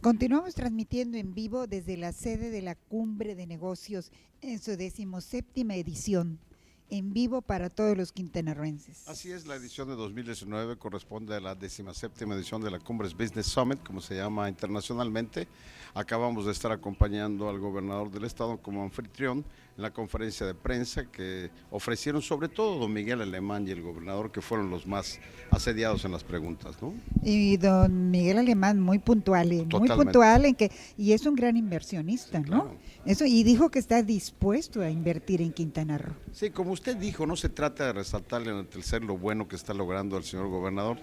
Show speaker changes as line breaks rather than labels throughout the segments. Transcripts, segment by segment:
Continuamos transmitiendo en vivo desde la sede de la Cumbre de Negocios en su 17ª edición, en vivo para todos los quintanarroenses.
Así es, la edición de 2019 corresponde a la 17ª edición de la Cumbres Business Summit, como se llama internacionalmente. Acabamos de estar acompañando al gobernador del estado como anfitrión en la conferencia de prensa que ofrecieron sobre todo don Miguel Alemán y el gobernador, que fueron los más asediados en las preguntas, ¿no?
Y don Miguel Alemán muy puntual en que, y es un gran inversionista,
Sí,
¿no?
claro.
Eso, y dijo que está dispuesto a invertir en Quintana Roo.
Sí, como usted dijo, no se trata de resaltarle en el tercer lo bueno que está logrando el señor gobernador.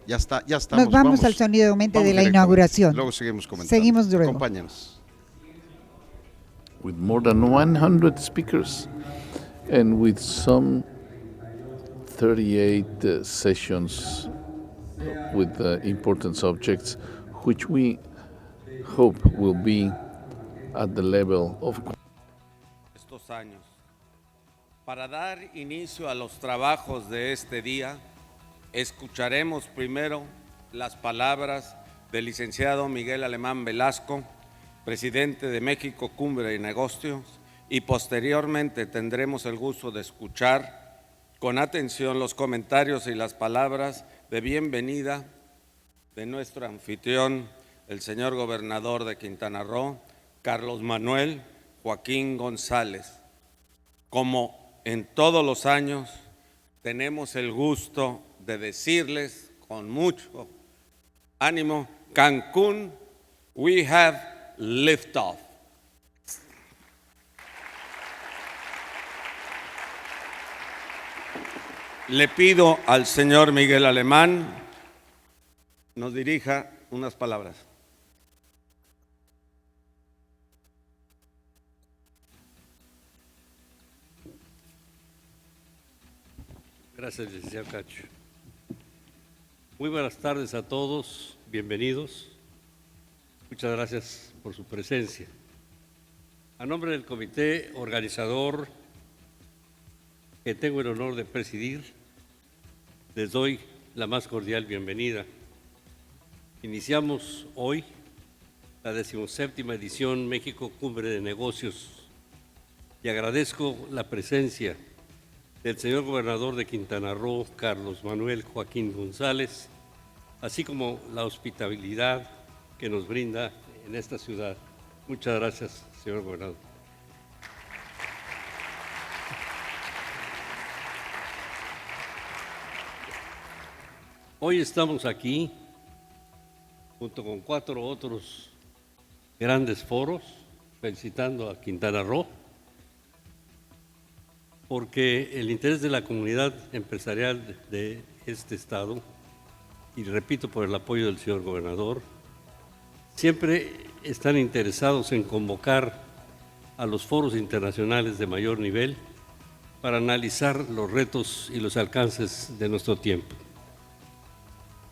Ya estamos.
Nos vamos al sonido mente de la inauguración.
Luego seguimos comentando.
Seguimos luego.
Acompáñanos.
With more than 100 speakers and with some 38 sessions with important subjects, which we hope will be at the level of
estos años. Para dar inicio a los trabajos de este día, escucharemos primero las palabras del licenciado Miguel Alemán Velasco, presidente de México Cumbre de Negocios, y posteriormente tendremos el gusto de escuchar con atención los comentarios y las palabras de bienvenida de nuestro anfitrión, el señor gobernador de Quintana Roo, Carlos Manuel Joaquín González. Como en todos los años, tenemos el gusto de decirles con mucho ánimo, Cancún, we have liftoff. Le pido al señor Miguel Alemán nos dirija unas palabras.
Gracias, licenciado Cacho. Muy buenas tardes a todos, bienvenidos. Muchas gracias por su presencia. A nombre del comité organizador que tengo el honor de presidir, les doy la más cordial bienvenida. Iniciamos hoy la 17ª edición México Cumbre de Negocios y agradezco la presencia del señor gobernador de Quintana Roo, Carlos Manuel Joaquín González, así como la hospitalidad que nos brinda en esta ciudad. Muchas gracias, señor gobernador. Hoy estamos aquí, junto con 4 otros grandes foros, felicitando a Quintana Roo, porque el interés de la comunidad empresarial de este estado, y repito por el apoyo del señor gobernador, siempre están interesados en convocar a los foros internacionales de mayor nivel para analizar los retos y los alcances de nuestro tiempo.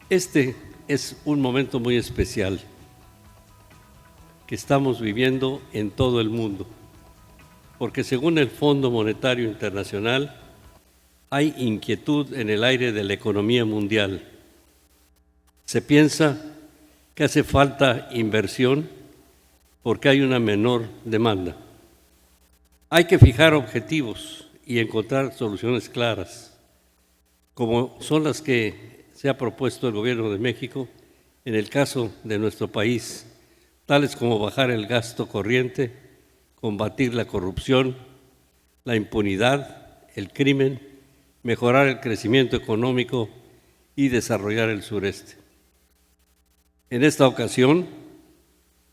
Este es un momento muy especial que estamos viviendo en todo el mundo, porque según el Fondo Monetario Internacional, hay inquietud en el aire de la economía mundial. Se piensa que hace falta inversión porque hay una menor demanda. Hay que fijar objetivos y encontrar soluciones claras, como son las que se ha propuesto el Gobierno de México en el caso de nuestro país, tales como bajar el gasto corriente, combatir la corrupción, la impunidad, el crimen, mejorar el crecimiento económico y desarrollar el sureste. En esta ocasión,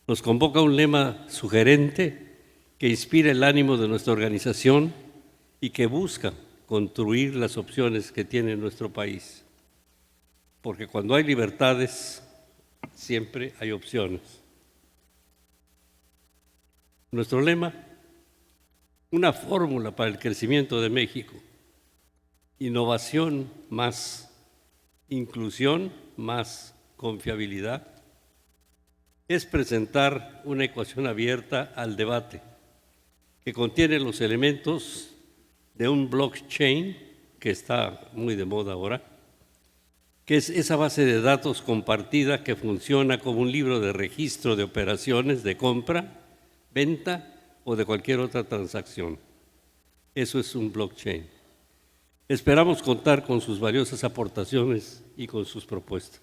nos convoca un lema sugerente que inspira el ánimo de nuestra organización y que busca construir las opciones que tiene nuestro país. Porque cuando hay libertades, siempre hay opciones. Nuestro lema, una fórmula para el crecimiento de México, innovación más inclusión más confiabilidad, es presentar una ecuación abierta al debate que contiene los elementos de un blockchain que está muy de moda ahora, que es esa base de datos compartida que funciona como un libro de registro de operaciones de compra, venta o de cualquier otra transacción. Eso es un blockchain. Esperamos contar con sus valiosas aportaciones y con sus propuestas.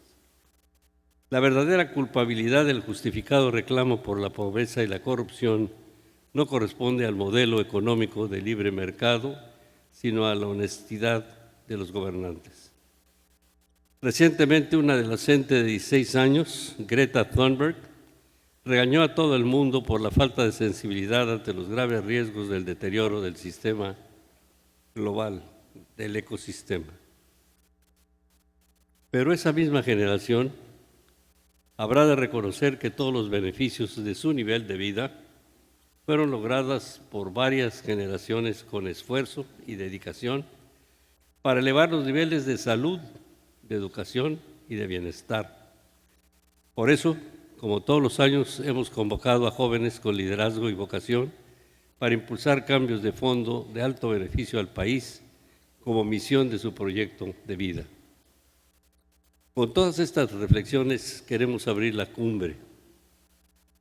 La verdadera culpabilidad del justificado reclamo por la pobreza y la corrupción no corresponde al modelo económico de libre mercado, sino a la honestidad de los gobernantes. Recientemente, una adolescente de 16 años, Greta Thunberg, regañó a todo el mundo por la falta de sensibilidad ante los graves riesgos del deterioro del sistema global, del ecosistema. Pero esa misma generación habrá de reconocer que todos los beneficios de su nivel de vida fueron logrados por varias generaciones con esfuerzo y dedicación para elevar los niveles de salud, de educación y de bienestar. Por eso, como todos los años, hemos convocado a jóvenes con liderazgo y vocación para impulsar cambios de fondo de alto beneficio al país como misión de su proyecto de vida. Con todas estas reflexiones queremos abrir la cumbre.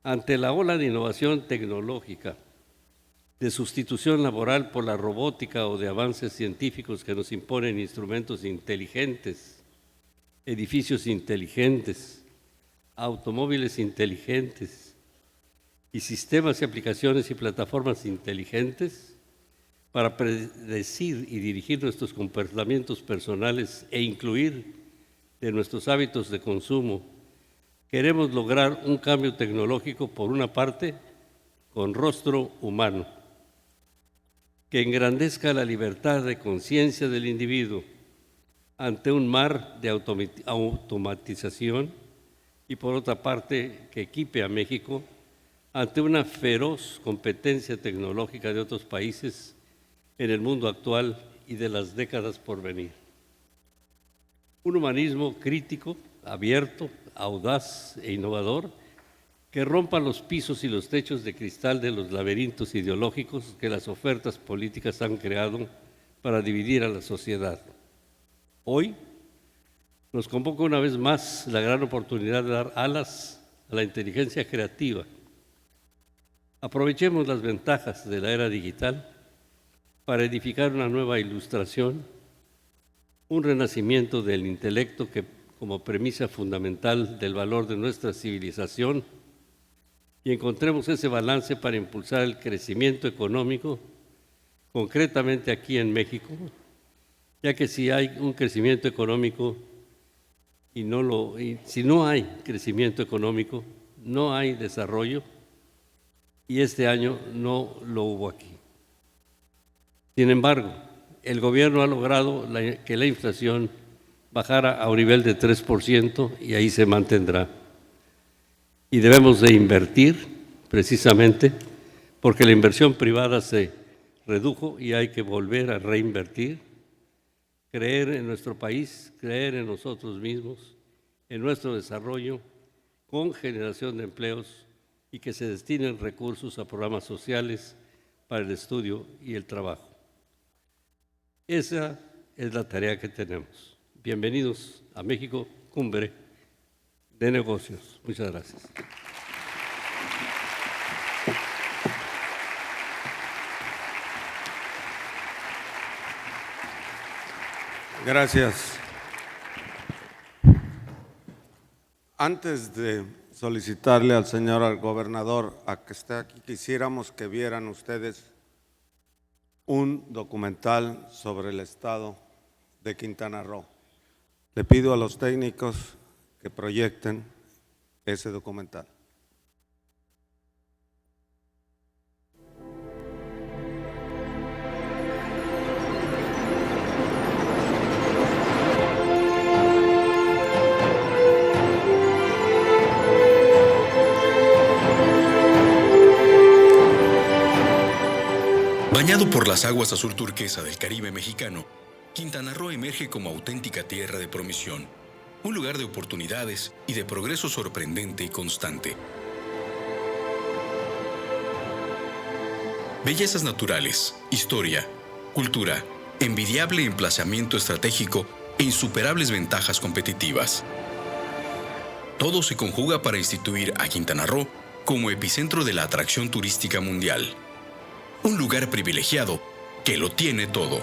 Ante la ola de innovación tecnológica, de sustitución laboral por la robótica o de avances científicos que nos imponen instrumentos inteligentes, edificios inteligentes, automóviles inteligentes y sistemas y aplicaciones y plataformas inteligentes para predecir y dirigir nuestros comportamientos personales e incluir de nuestros hábitos de consumo, queremos lograr un cambio tecnológico, por una parte, con rostro humano, que engrandezca la libertad de conciencia del individuo ante un mar de automatización y, por otra parte, que equipe a México ante una feroz competencia tecnológica de otros países en el mundo actual y de las décadas por venir. Un humanismo crítico, abierto, audaz e innovador, que rompa los pisos y los techos de cristal de los laberintos ideológicos que las ofertas políticas han creado para dividir a la sociedad. Hoy nos convoca una vez más la gran oportunidad de dar alas a la inteligencia creativa. Aprovechemos las ventajas de la era digital para edificar una nueva ilustración, un renacimiento del intelecto que, como premisa fundamental del valor de nuestra civilización, y encontremos ese balance para impulsar el crecimiento económico, concretamente aquí en México, ya que si hay un crecimiento económico si no hay crecimiento económico, no hay desarrollo, y este año no lo hubo aquí. Sin embargo, el gobierno ha logrado que la inflación bajara a un nivel de 3% y ahí se mantendrá. Y debemos de invertir precisamente porque la inversión privada se redujo y hay que volver a reinvertir, creer en nuestro país, creer en nosotros mismos, en nuestro desarrollo, con generación de empleos y que se destinen recursos a programas sociales para el estudio y el trabajo. Esa es la tarea que tenemos. Bienvenidos a México, Cumbre de Negocios. Muchas gracias.
Gracias. Antes de solicitarle al señor gobernador a que esté aquí, quisiéramos que vieran ustedes un documental sobre el estado de Quintana Roo. Le pido a los técnicos que proyecten ese documental.
Bañado por las aguas azul turquesa del Caribe mexicano, Quintana Roo emerge como auténtica tierra de promisión, un lugar de oportunidades y de progreso sorprendente y constante. Bellezas naturales, historia, cultura, envidiable emplazamiento estratégico e insuperables ventajas competitivas. Todo se conjuga para instituir a Quintana Roo como epicentro de la atracción turística mundial. Un lugar privilegiado que lo tiene todo.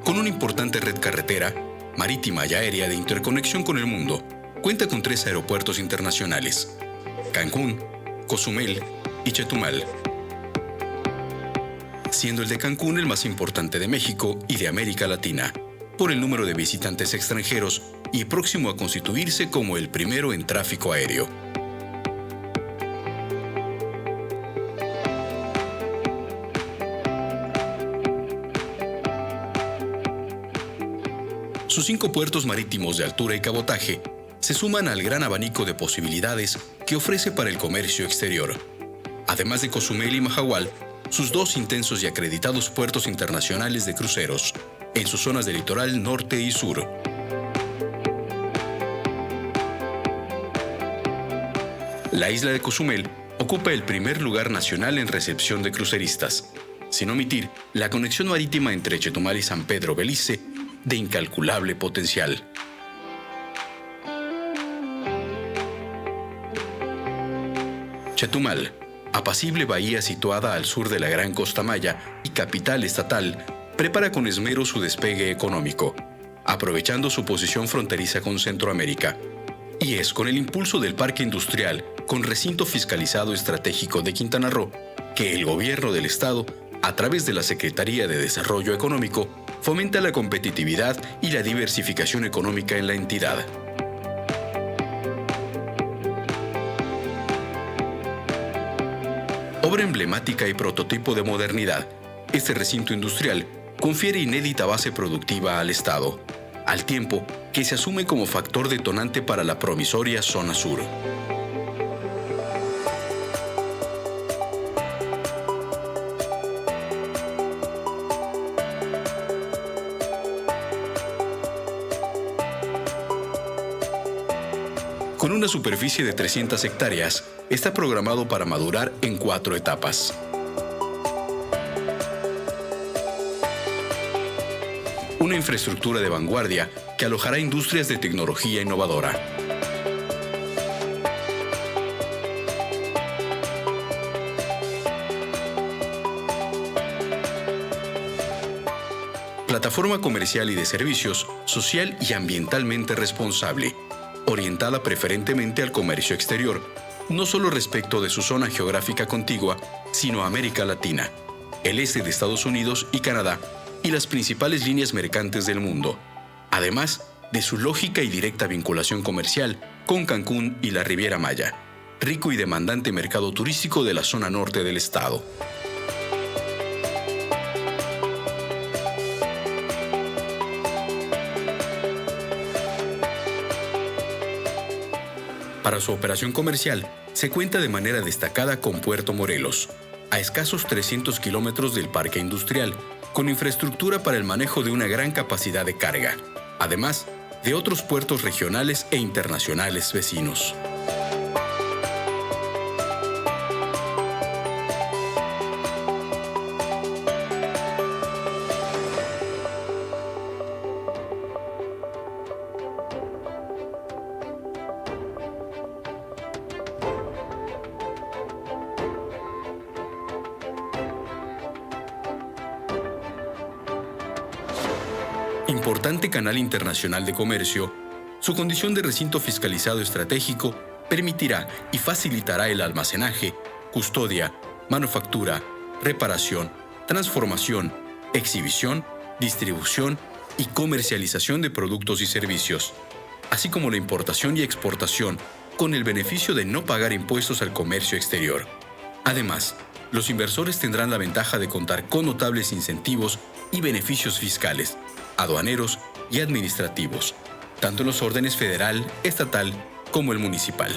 Con una importante red carretera, marítima y aérea de interconexión con el mundo, cuenta con 3 aeropuertos internacionales: Cancún, Cozumel y Chetumal, siendo el de Cancún el más importante de México y de América Latina, por el número de visitantes extranjeros y próximo a constituirse como el primero en tráfico aéreo. Sus 5 puertos marítimos de altura y cabotaje se suman al gran abanico de posibilidades que ofrece para el comercio exterior. Además de Cozumel y Mahahual, sus 2 intensos y acreditados puertos internacionales de cruceros, en sus zonas de litoral norte y sur. La isla de Cozumel ocupa el primer lugar nacional en recepción de cruceristas, sin omitir la conexión marítima entre Chetumal y San Pedro Belice, de incalculable potencial. Chetumal, apacible bahía situada al sur de la Gran Costa Maya y capital estatal, prepara con esmero su despegue económico, aprovechando su posición fronteriza con Centroamérica. Y es con el impulso del Parque Industrial con Recinto Fiscalizado Estratégico de Quintana Roo que el gobierno del estado, a través de la Secretaría de Desarrollo Económico, fomenta la competitividad y la diversificación económica en la entidad. Obra emblemática y prototipo de modernidad, este recinto industrial confiere inédita base productiva al Estado, al tiempo que se asume como factor detonante para la promisoria zona sur. Con una superficie de 300 hectáreas, está programado para madurar en 4 etapas. Una infraestructura de vanguardia que alojará industrias de tecnología innovadora. Plataforma comercial y de servicios, social y ambientalmente responsable, orientada preferentemente al comercio exterior, no solo respecto de su zona geográfica contigua, sino a América Latina, el este de Estados Unidos y Canadá, y las principales líneas mercantes del mundo, además de su lógica y directa vinculación comercial con Cancún y la Riviera Maya, rico y demandante mercado turístico de la zona norte del estado. Para su operación comercial, se cuenta de manera destacada con Puerto Morelos, a escasos 300 kilómetros del parque industrial, con infraestructura para el manejo de una gran capacidad de carga, además de otros puertos regionales e internacionales vecinos. Importante canal internacional de comercio, su condición de recinto fiscalizado estratégico permitirá y facilitará el almacenaje, custodia, manufactura, reparación, transformación, exhibición, distribución y comercialización de productos y servicios, así como la importación y exportación, con el beneficio de no pagar impuestos al comercio exterior. Además, los inversores tendrán la ventaja de contar con notables incentivos y beneficios fiscales, aduaneros y administrativos, tanto en los órdenes federal, estatal como el municipal.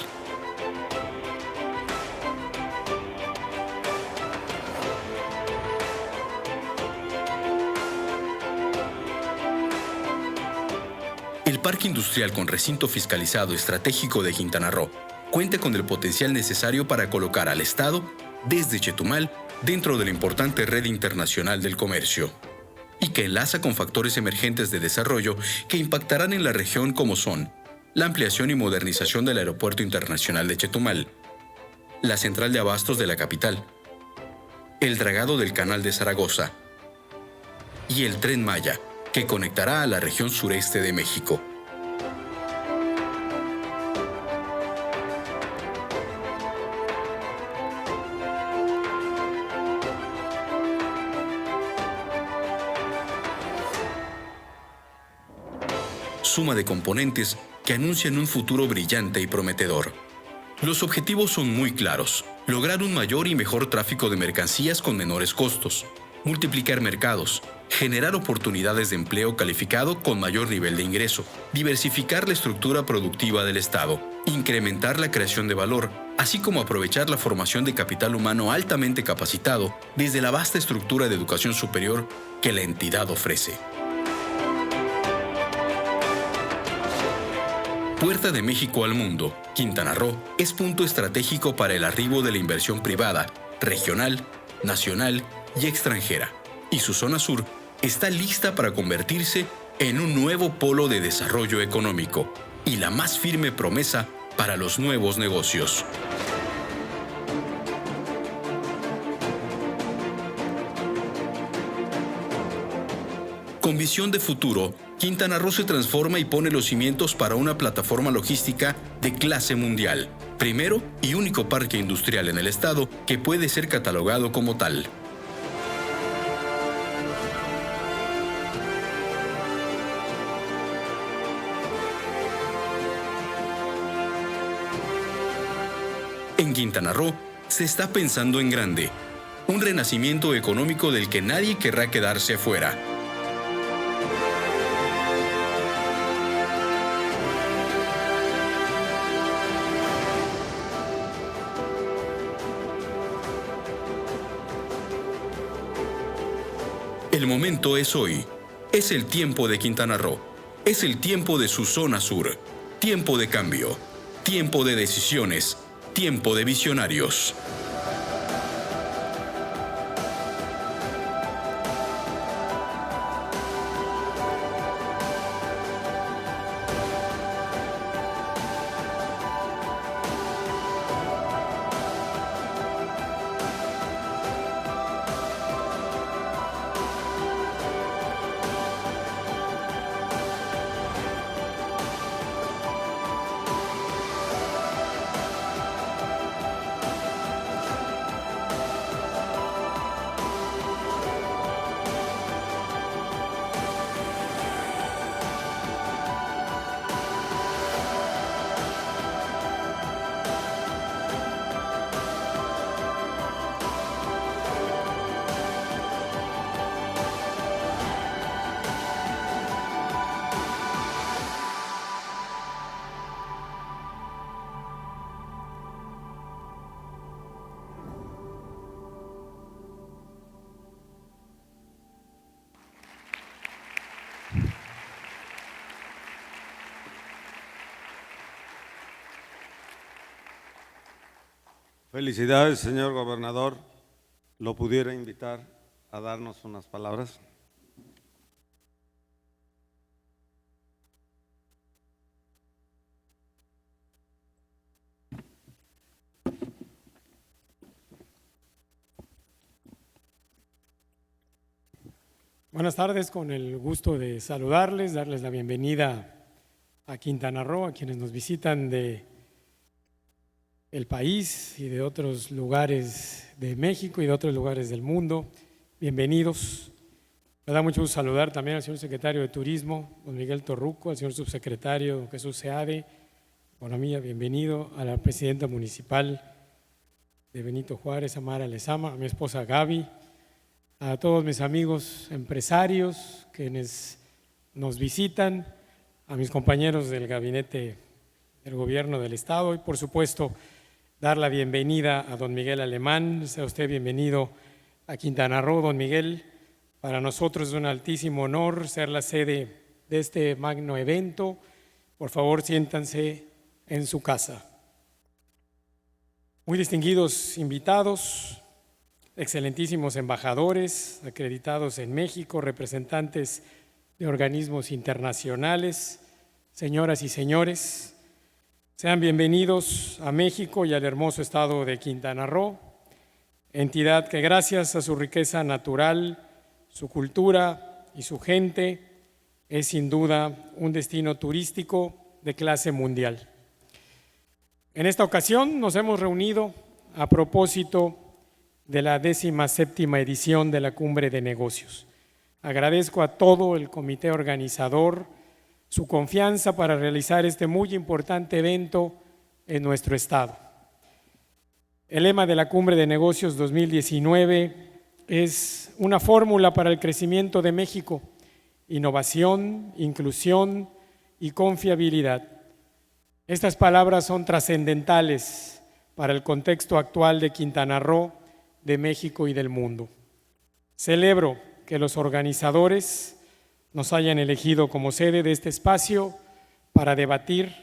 Parque Industrial con Recinto Fiscalizado Estratégico de Quintana Roo cuenta con el potencial necesario para colocar al Estado, desde Chetumal, dentro de la importante red internacional del comercio, y que enlaza con factores emergentes de desarrollo que impactarán en la región como son la ampliación y modernización del Aeropuerto Internacional de Chetumal, la central de abastos de la capital, el dragado del Canal de Zaragoza y el Tren Maya, que conectará a la región sureste de México. Suma de componentes que anuncian un futuro brillante y prometedor. Los objetivos son muy claros: lograr un mayor y mejor tráfico de mercancías con menores costos, multiplicar mercados, generar oportunidades de empleo calificado con mayor nivel de ingreso, diversificar la estructura productiva del Estado, incrementar la creación de valor, así como aprovechar la formación de capital humano altamente capacitado desde la vasta estructura de educación superior que la entidad ofrece. Puerta de México al mundo, Quintana Roo es punto estratégico para el arribo de la inversión privada, regional, nacional y extranjera, y su zona sur está lista para convertirse en un nuevo polo de desarrollo económico y la más firme promesa para los nuevos negocios. Con visión de futuro, Quintana Roo se transforma y pone los cimientos para una plataforma logística de clase mundial, primero y único parque industrial en el estado que puede ser catalogado como tal. En Quintana Roo se está pensando en grande, un renacimiento económico del que nadie querrá quedarse afuera. El momento es hoy. Es el tiempo de Quintana Roo. Es el tiempo de su zona sur. Tiempo de cambio. Tiempo de decisiones. Tiempo de visionarios.
Felicidades, señor gobernador. ¿Lo pudiera invitar a darnos unas palabras?
Buenas tardes, con el gusto de saludarles, darles la bienvenida a Quintana Roo, a quienes nos visitan de el país y de otros lugares de México y de otros lugares del mundo. Bienvenidos. Me da mucho gusto saludar también al señor secretario de Turismo, don Miguel Torruco, al señor subsecretario don Jesús Seade, Economía, bienvenido, a la presidenta municipal de Benito Juárez, Amara Lezama, a mi esposa Gaby, a todos mis amigos empresarios quienes nos visitan, a mis compañeros del gabinete del gobierno del estado y por supuesto dar la bienvenida a don Miguel Alemán. Sea usted bienvenido a Quintana Roo, don Miguel. Para nosotros es un altísimo honor ser la sede de este magno evento Por favor, siéntanse en su casa. Muy distinguidos invitados, excelentísimos embajadores acreditados en México, representantes de organismos internacionales, señoras y señores, sean bienvenidos a México y al hermoso estado de Quintana Roo, entidad que gracias a su riqueza natural, su cultura y su gente es sin duda un destino turístico de clase mundial. En esta ocasión nos hemos reunido a propósito de la 17ª edición de la Cumbre de Negocios. Agradezco a todo el comité organizador su confianza para realizar este muy importante evento en nuestro estado. El lema de la Cumbre de Negocios 2019 es una fórmula para el crecimiento de México: innovación, inclusión y confiabilidad. Estas palabras son trascendentales para el contexto actual de Quintana Roo, de México y del mundo. Celebro que los organizadores nos hayan elegido como sede de este espacio para debatir,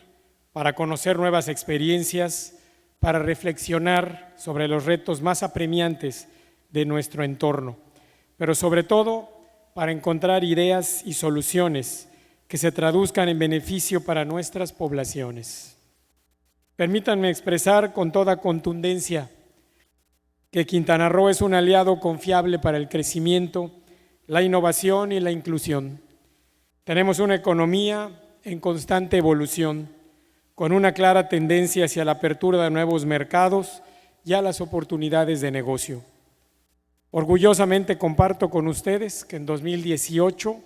para conocer nuevas experiencias, para reflexionar sobre los retos más apremiantes de nuestro entorno, pero sobre todo para encontrar ideas y soluciones que se traduzcan en beneficio para nuestras poblaciones. Permítanme expresar con toda contundencia que Quintana Roo es un aliado confiable para el crecimiento, la innovación y la inclusión. Tenemos una economía en constante evolución, con una clara tendencia hacia la apertura de nuevos mercados y a las oportunidades de negocio. Orgullosamente comparto con ustedes que en 2018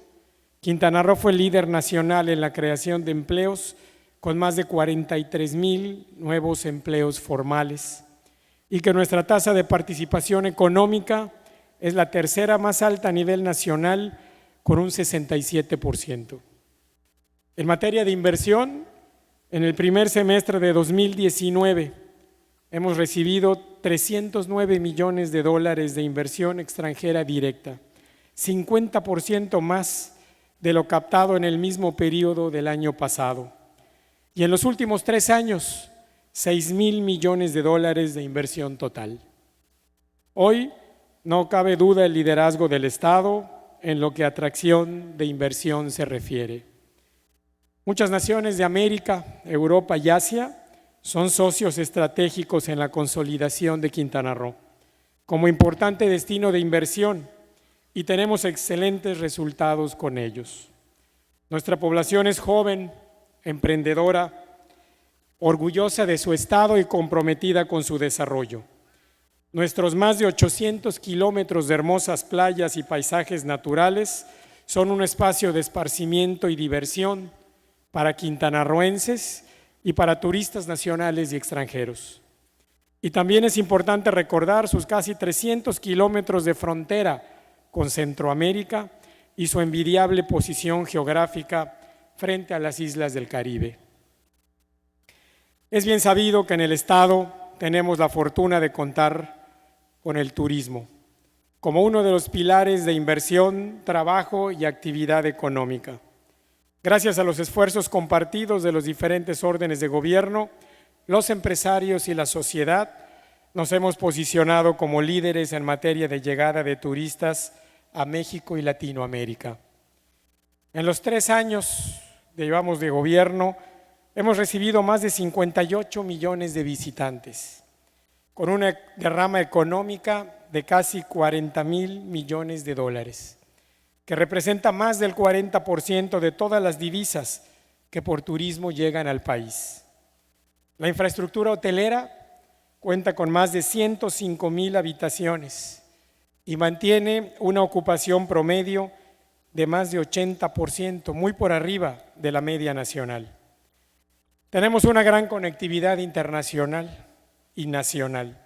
Quintana Roo fue líder nacional en la creación de empleos, con más de 43,000 nuevos empleos formales, y que nuestra tasa de participación económica es la tercera más alta a nivel nacional, con un 67%. En materia de inversión, en el primer semestre de 2019 hemos recibido 309 millones de dólares de inversión extranjera directa, 50% más de lo captado en el mismo periodo del año pasado. Y en los últimos 3 años, 6,000 millones de dólares de inversión total. Hoy no cabe duda el liderazgo del Estado en lo que a atracción de inversión se refiere. Muchas naciones de América, Europa y Asia son socios estratégicos en la consolidación de Quintana Roo como importante destino de inversión, y tenemos excelentes resultados con ellos. Nuestra población es joven, emprendedora, orgullosa de su estado y comprometida con su desarrollo. Nuestros más de 800 kilómetros de hermosas playas y paisajes naturales son un espacio de esparcimiento y diversión para quintanarroenses y para turistas nacionales y extranjeros. Y también es importante recordar sus casi 300 kilómetros de frontera con Centroamérica y su envidiable posición geográfica frente a las islas del Caribe. Es bien sabido que en el estado tenemos la fortuna de contar con el turismo como uno de los pilares de inversión, trabajo y actividad económica. Gracias a los esfuerzos compartidos de los diferentes órdenes de gobierno, los empresarios y la sociedad, nos hemos posicionado como líderes en materia de llegada de turistas a México y Latinoamérica. En los 3 años que llevamos de gobierno, hemos recibido más de 58 millones de visitantes, con una derrama económica de casi 40,000 millones de dólares, que representa más del 40% de todas las divisas que por turismo llegan al país. La infraestructura hotelera cuenta con más de 105,000 habitaciones y mantiene una ocupación promedio de más de 80%, muy por arriba de la media nacional. Tenemos una gran conectividad internacional y nacional,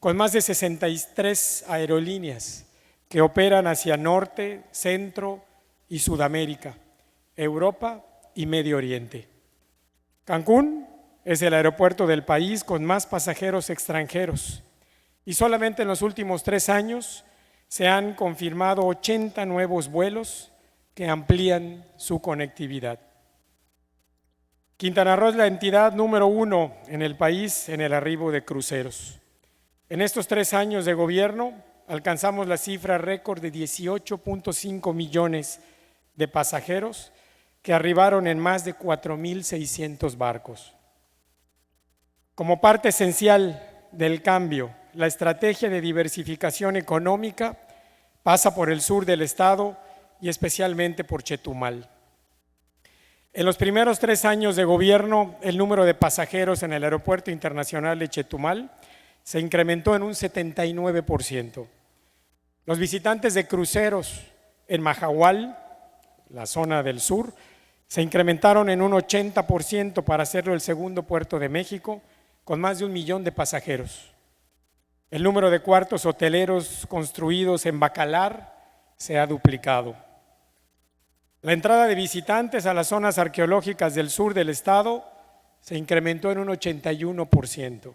con más de 63 aerolíneas que operan hacia Norte, Centro y Sudamérica, Europa y Medio Oriente. Cancún es el aeropuerto del país con más pasajeros extranjeros y solamente en los últimos 3 años se han confirmado 80 nuevos vuelos que amplían su conectividad. Quintana Roo es la entidad número 1 en el país en el arribo de cruceros. En estos 3 años de gobierno alcanzamos la cifra récord de 18.5 millones de pasajeros que arribaron en más de 4.600 barcos. Como parte esencial del cambio, la estrategia de diversificación económica pasa por el sur del estado y especialmente por Chetumal. En los primeros 3 años de gobierno, el número de pasajeros en el Aeropuerto Internacional de Chetumal se incrementó en un 79%. Los visitantes de cruceros en Mahahual, la zona del sur, se incrementaron en un 80% para hacerlo el segundo puerto de México, con más de 1 millón de pasajeros. El número de cuartos hoteleros construidos en Bacalar se ha duplicado. La entrada de visitantes a las zonas arqueológicas del sur del estado se incrementó en un 81%.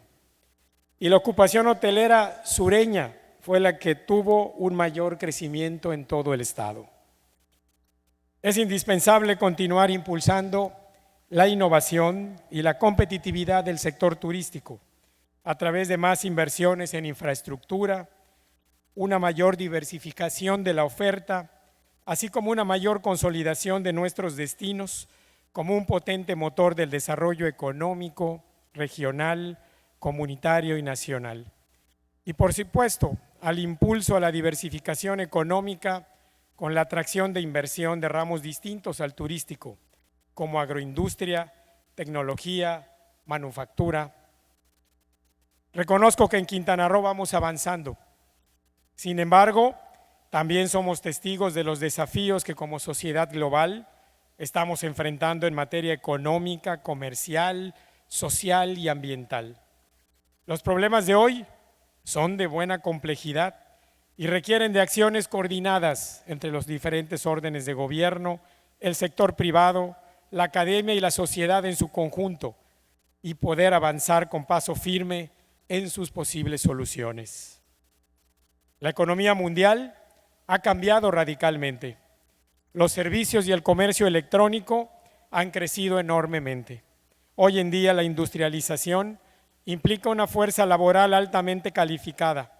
Y la ocupación hotelera sureña fue la que tuvo un mayor crecimiento en todo el estado. Es indispensable continuar impulsando la innovación y la competitividad del sector turístico a través de más inversiones en infraestructura, una mayor diversificación de la oferta, así como una mayor consolidación de nuestros destinos como un potente motor del desarrollo económico, regional, comunitario y nacional. Y por supuesto, al impulso a la diversificación económica con la atracción de inversión de ramos distintos al turístico, como agroindustria, tecnología, manufactura. Reconozco que en Quintana Roo vamos avanzando. Sin embargo, también somos testigos de los desafíos que como sociedad global estamos enfrentando en materia económica, comercial, social y ambiental. Los problemas de hoy son de buena complejidad y requieren de acciones coordinadas entre los diferentes órdenes de gobierno, el sector privado, la academia y la sociedad en su conjunto, y poder avanzar con paso firme en sus posibles soluciones. La economía mundial ha cambiado radicalmente. Los servicios y el comercio electrónico han crecido enormemente. Hoy en día la industrialización implica una fuerza laboral altamente calificada,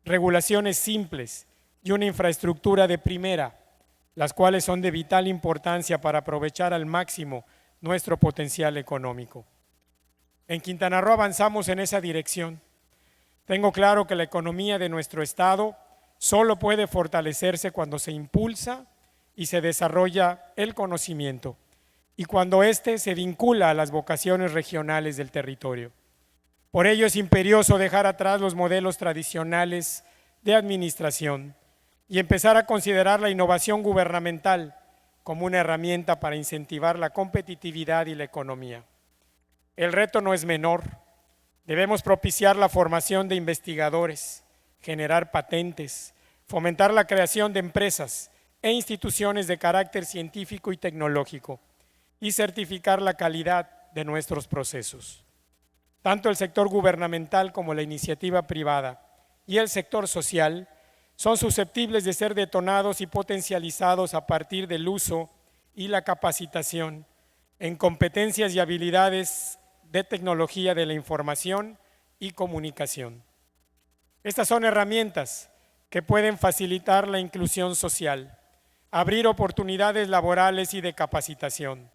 regulaciones simples y una infraestructura de primera, las cuales son de vital importancia para aprovechar al máximo nuestro potencial económico. En Quintana Roo avanzamos en esa dirección. Tengo claro que la economía de nuestro estado solo puede fortalecerse cuando se impulsa y se desarrolla el conocimiento y cuando éste se vincula a las vocaciones regionales del territorio. Por ello es imperioso dejar atrás los modelos tradicionales de administración y empezar a considerar la innovación gubernamental como una herramienta para incentivar la competitividad y la economía. El reto no es menor. Debemos propiciar la formación de investigadores, generar patentes, fomentar la creación de empresas e instituciones de carácter científico y tecnológico y certificar la calidad de nuestros procesos. Tanto el sector gubernamental como la iniciativa privada y el sector social son susceptibles de ser detonados y potencializados a partir del uso y la capacitación en competencias y habilidades de tecnología de la información y comunicación. Estas son herramientas que pueden facilitar la inclusión social, abrir oportunidades laborales y de capacitación,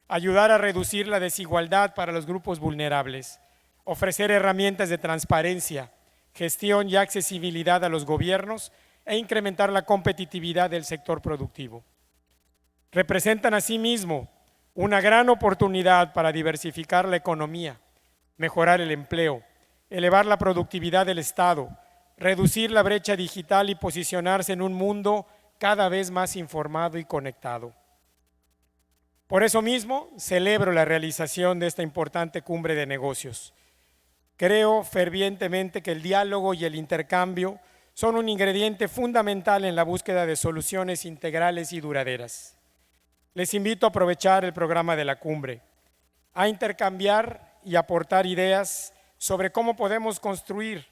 ayudar a reducir la desigualdad para los grupos vulnerables, ofrecer herramientas de transparencia, gestión y accesibilidad a los gobiernos e incrementar la competitividad del sector productivo. Representan asimismo una gran oportunidad para diversificar la economía, mejorar el empleo, elevar la productividad del Estado, reducir la brecha digital y posicionarse en un mundo cada vez más informado y conectado. Por eso mismo, celebro la realización de esta importante cumbre de negocios. Creo fervientemente que el diálogo y el intercambio son un ingrediente fundamental en la búsqueda de soluciones integrales y duraderas. Les invito a aprovechar el programa de la cumbre, a intercambiar y aportar ideas sobre cómo podemos construir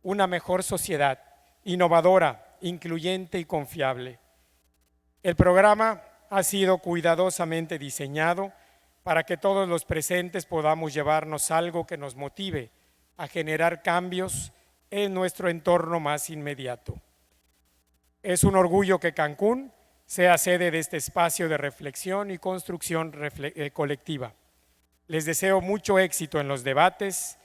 una mejor sociedad, innovadora, incluyente y confiable. El programa ha sido cuidadosamente diseñado para que todos los presentes podamos llevarnos algo que nos motive a generar cambios en nuestro entorno más inmediato. Es un orgullo que Cancún sea sede de este espacio de reflexión y construcción colectiva. Les deseo mucho éxito en los debates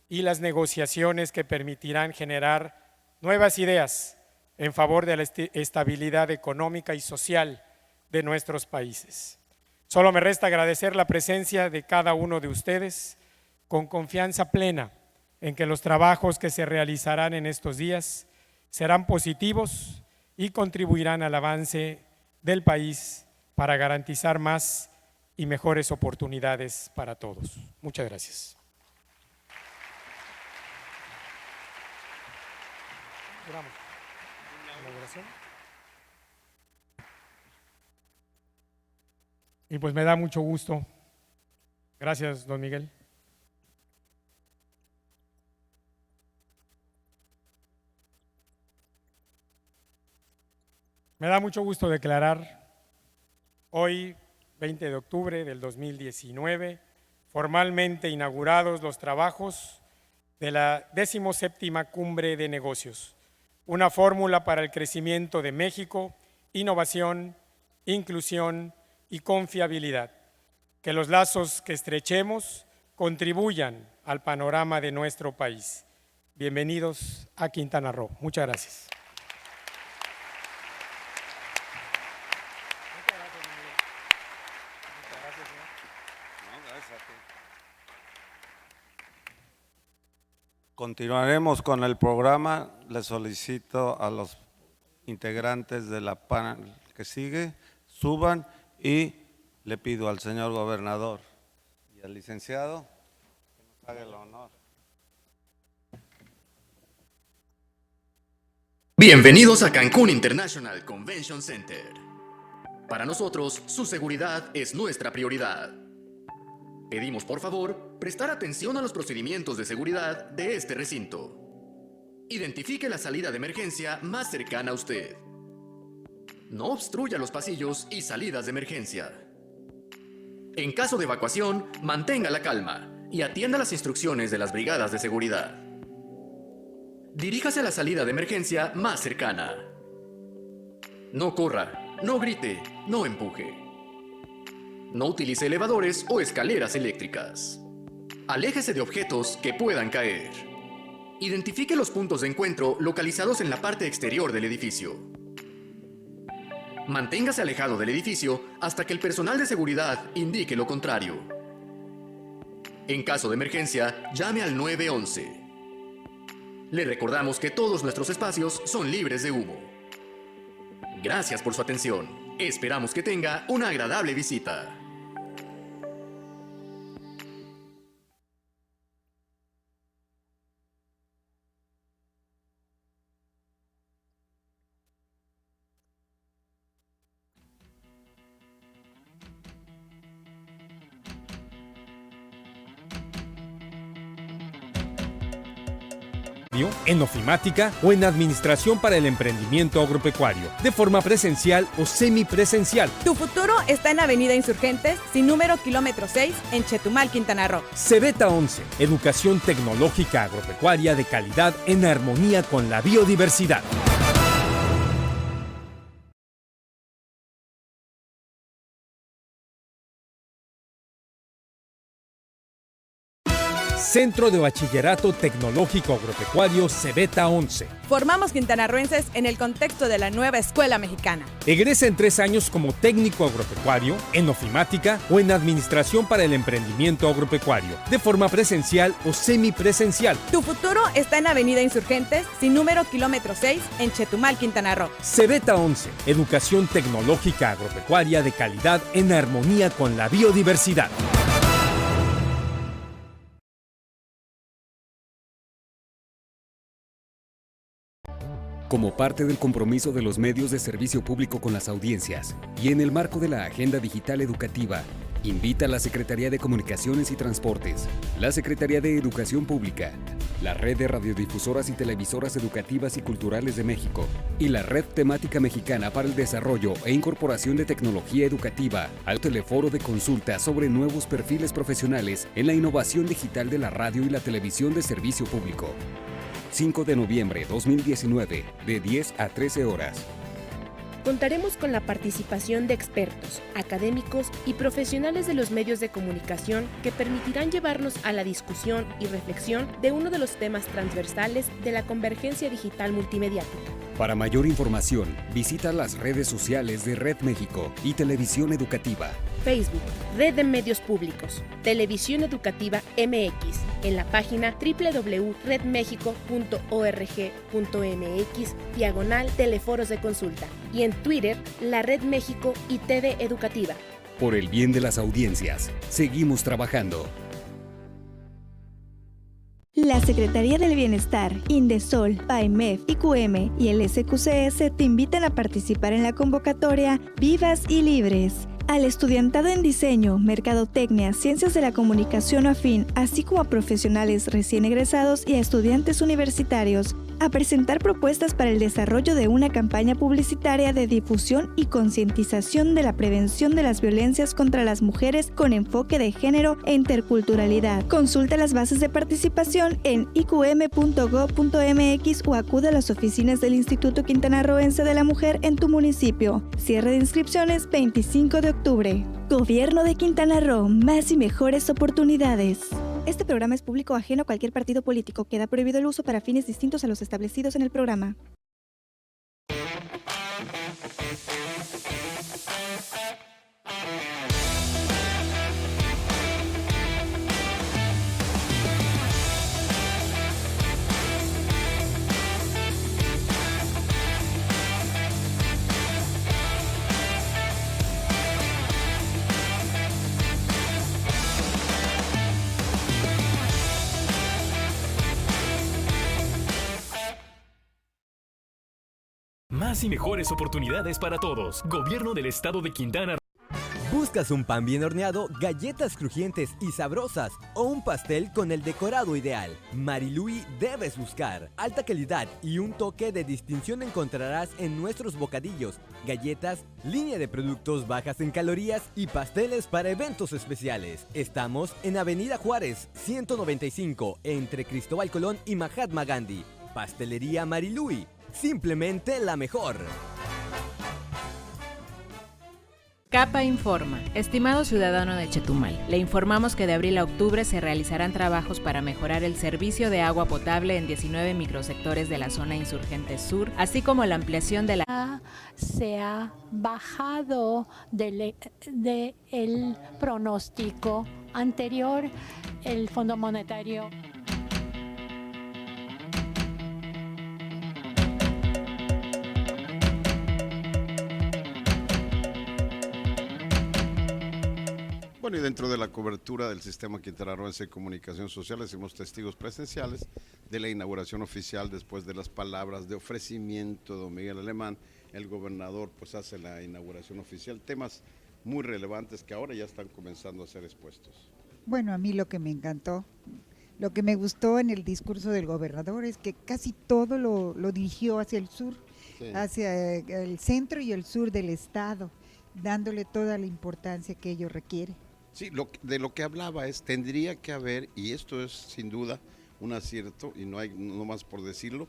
y las negociaciones que permitirán generar nuevas ideas en favor de la estabilidad económica y social de nuestros países. Solo me resta agradecer la presencia de cada uno de ustedes con confianza plena en que los trabajos que se realizarán en estos días serán positivos y contribuirán al avance del país para garantizar más y mejores oportunidades para todos. Muchas gracias. Y pues me da mucho gusto. Gracias, don Miguel. Me da mucho gusto declarar hoy, 20 de octubre del 2019, formalmente inaugurados los trabajos de la 17ª Cumbre de Negocios, una fórmula para el crecimiento de México, innovación, inclusión y confiabilidad. Que los lazos que estrechemos contribuyan al panorama de nuestro país. Bienvenidos a Quintana Roo. Muchas gracias.
Continuaremos con el programa. Le solicito a los integrantes de la panel que sigue, suban, y le pido al señor gobernador y al licenciado que nos haga el honor.
Bienvenidos a Cancún International Convention Center. Para nosotros, su seguridad es nuestra prioridad. Pedimos, por favor, prestar atención a los procedimientos de seguridad de este recinto. Identifique la salida de emergencia más cercana a usted. No obstruya los pasillos y salidas de emergencia. En caso de evacuación, mantenga la calma y atienda las instrucciones de las brigadas de seguridad. Diríjase a la salida de emergencia más cercana. No corra, no grite, no empuje. No utilice elevadores o escaleras eléctricas. Aléjese de objetos que puedan caer. Identifique los puntos de encuentro localizados en la parte exterior del edificio. Manténgase alejado del edificio hasta que el personal de seguridad indique lo contrario. En caso de emergencia, llame al 911. Le recordamos que todos nuestros espacios son libres de humo. Gracias por su atención. Esperamos que tenga una agradable visita.
En ofimática o en administración para el emprendimiento agropecuario, de forma presencial o semipresencial.
Tu futuro está en Avenida Insurgentes, sin número kilómetro 6, en Chetumal, Quintana Roo.
Cebeta 11, educación tecnológica agropecuaria de calidad en armonía con la biodiversidad. Centro de Bachillerato Tecnológico Agropecuario Cebeta 11.
Formamos quintanarroenses en el contexto de la nueva escuela mexicana.
Egresa en 3 años como técnico agropecuario, en ofimática o en administración para el emprendimiento agropecuario, de forma presencial o semipresencial.
Tu futuro está en Avenida Insurgentes, sin número kilómetro 6, en Chetumal, Quintana Roo.
Cebeta 11, educación tecnológica agropecuaria de calidad en armonía con la biodiversidad.
Como parte del compromiso de los medios de servicio público con las audiencias y en el marco de la Agenda Digital Educativa, Invita a la Secretaría de Comunicaciones y Transportes, la Secretaría de Educación Pública, la Red de Radiodifusoras y Televisoras Educativas y Culturales de México y la Red Temática Mexicana para el Desarrollo e Incorporación de Tecnología Educativa al teleforo de consulta sobre nuevos perfiles profesionales en la innovación digital de la radio y la televisión de servicio público. 5 de noviembre 2019, de 10 a 13 horas.
Contaremos con la participación de expertos, académicos y profesionales de los medios de comunicación que permitirán llevarnos a la discusión y reflexión de uno de los temas transversales de la convergencia digital multimediática.
Para mayor información, visita las redes sociales de Red México y Televisión Educativa.
Facebook, Red de Medios Públicos, Televisión Educativa MX, en la página www.redmexico.org.mx/teleforos de consulta y en Twitter, la Red México y TV Educativa.
Por el bien de las audiencias, seguimos trabajando.
La Secretaría del Bienestar, Indesol, PAEMEF, IQM y el SQCS te invitan a participar en la convocatoria Vivas y Libres. Al estudiantado en diseño, mercadotecnia, ciencias de la comunicación afín, así como a profesionales recién egresados y a estudiantes universitarios, a presentar propuestas para el desarrollo de una campaña publicitaria de difusión y concientización de la prevención de las violencias contra las mujeres con enfoque de género e interculturalidad. Consulta las bases de participación en iqm.go.mx o acude a las oficinas del Instituto Quintanarroense de la Mujer en tu municipio. Cierre de inscripciones 25 de octubre. Gobierno de Quintana Roo, más y mejores oportunidades. Este programa es público ajeno a cualquier partido político. Queda prohibido el uso para fines distintos a los establecidos en el programa.
Más y mejores oportunidades para todos. Gobierno del Estado de Quintana Roo.
¿Buscas un pan bien horneado, galletas crujientes y sabrosas o un pastel con el decorado ideal? Marilui debes buscar. Alta calidad y un toque de distinción encontrarás en nuestros bocadillos, galletas, línea de productos bajas en calorías y pasteles para eventos especiales. Estamos en Avenida Juárez, 195, entre Cristóbal Colón y Mahatma Gandhi. Pastelería Marilui, simplemente la mejor.
CAPA informa. Estimado ciudadano de Chetumal, le informamos que de abril a octubre se realizarán trabajos para mejorar el servicio de agua potable en 19 microsectores de la zona Insurgentes Sur, así como la ampliación de la...
Se ha bajado del pronóstico anterior. El Fondo Monetario...
Bueno, y dentro de la cobertura del Sistema Quintanarroense de Comunicación Social, hicimos testigos presenciales de la inauguración oficial después de las palabras de ofrecimiento de don Miguel Alemán. El gobernador pues hace la inauguración oficial, temas muy relevantes que ahora ya están comenzando a ser expuestos.
Bueno, a mí lo que me encantó, lo que me gustó en el discurso del gobernador es que casi todo lo dirigió hacia el sur, sí, hacia el centro y el sur del estado, dándole toda la importancia que ello requiere.
Sí, de lo que hablaba es, tendría que haber, y esto es sin duda un acierto, y no hay no más por decirlo,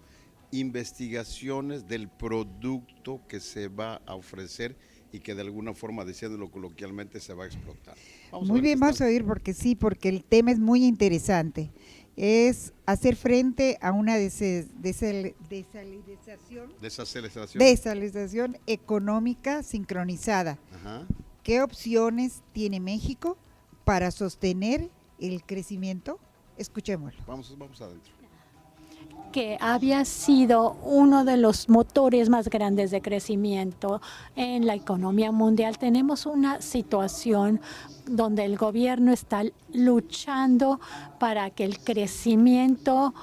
investigaciones del producto que se va a ofrecer y que de alguna forma, diciéndolo coloquialmente, se va a explotar.
Muy bien, vamos a oír porque sí, porque el tema es muy interesante. Es hacer frente a una desaceleración económica sincronizada. Ajá. ¿Qué opciones tiene México para sostener el crecimiento? Escuchémoslo.
Vamos adentro.
Que había sido uno de los motores más grandes de crecimiento en la economía mundial. Tenemos una situación donde el gobierno está luchando para que el crecimiento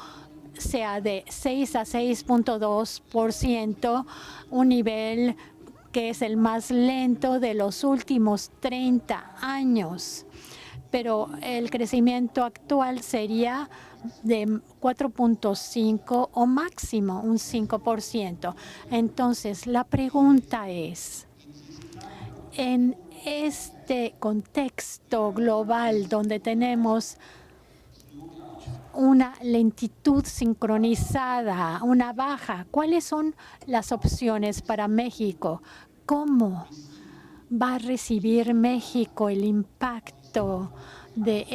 sea de 6 a 6.2%, un nivel que es el más lento de los últimos 30 años. Pero el crecimiento actual sería de 4.5 o máximo un 5%. Entonces, la pregunta es, en este contexto global donde tenemos una lentitud sincronizada, una baja, ¿cuáles son las opciones para México? ¿Cómo va a recibir México el impacto de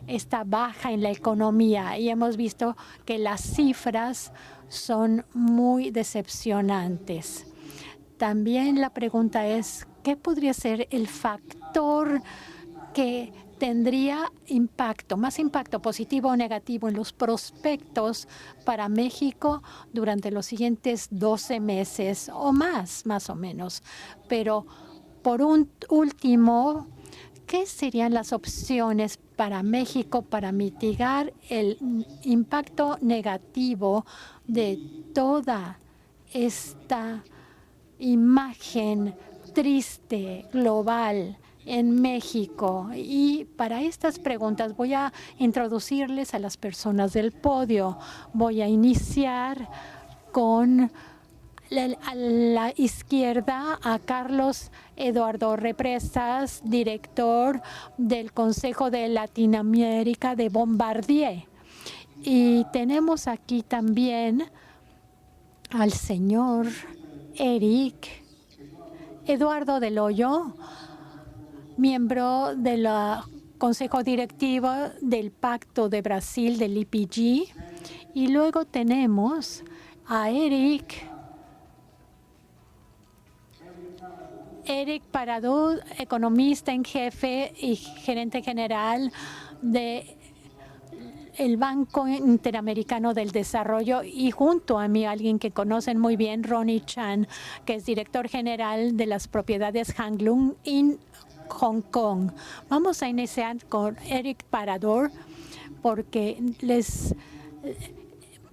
esta baja en la economía? Y hemos visto que las cifras son muy decepcionantes. También la pregunta es, ¿qué podría ser el factor que tendría impacto, más impacto positivo o negativo en los prospectos para México durante los siguientes 12 meses o más o menos? Pero por último, ¿qué serían las opciones para México para mitigar el impacto negativo de toda esta imagen triste, global en México? Y para estas preguntas voy a introducirles a las personas del podio. Voy a iniciar con a la izquierda a Carlos Eduardo Represas, director del Consejo de Latinoamérica de Bombardier. Y tenemos aquí también al señor Eric Eduardo del Hoyo, miembro del Consejo Directivo del Pacto de Brasil, del IPG. Y luego tenemos a Eric Paradou, economista en jefe y gerente general de el Banco Interamericano del Desarrollo, y junto a mí alguien que conocen muy bien, Ronnie Chan, que es director general de las propiedades Hang Lung en Hong Kong. Vamos a iniciar con Eric Paradou porque les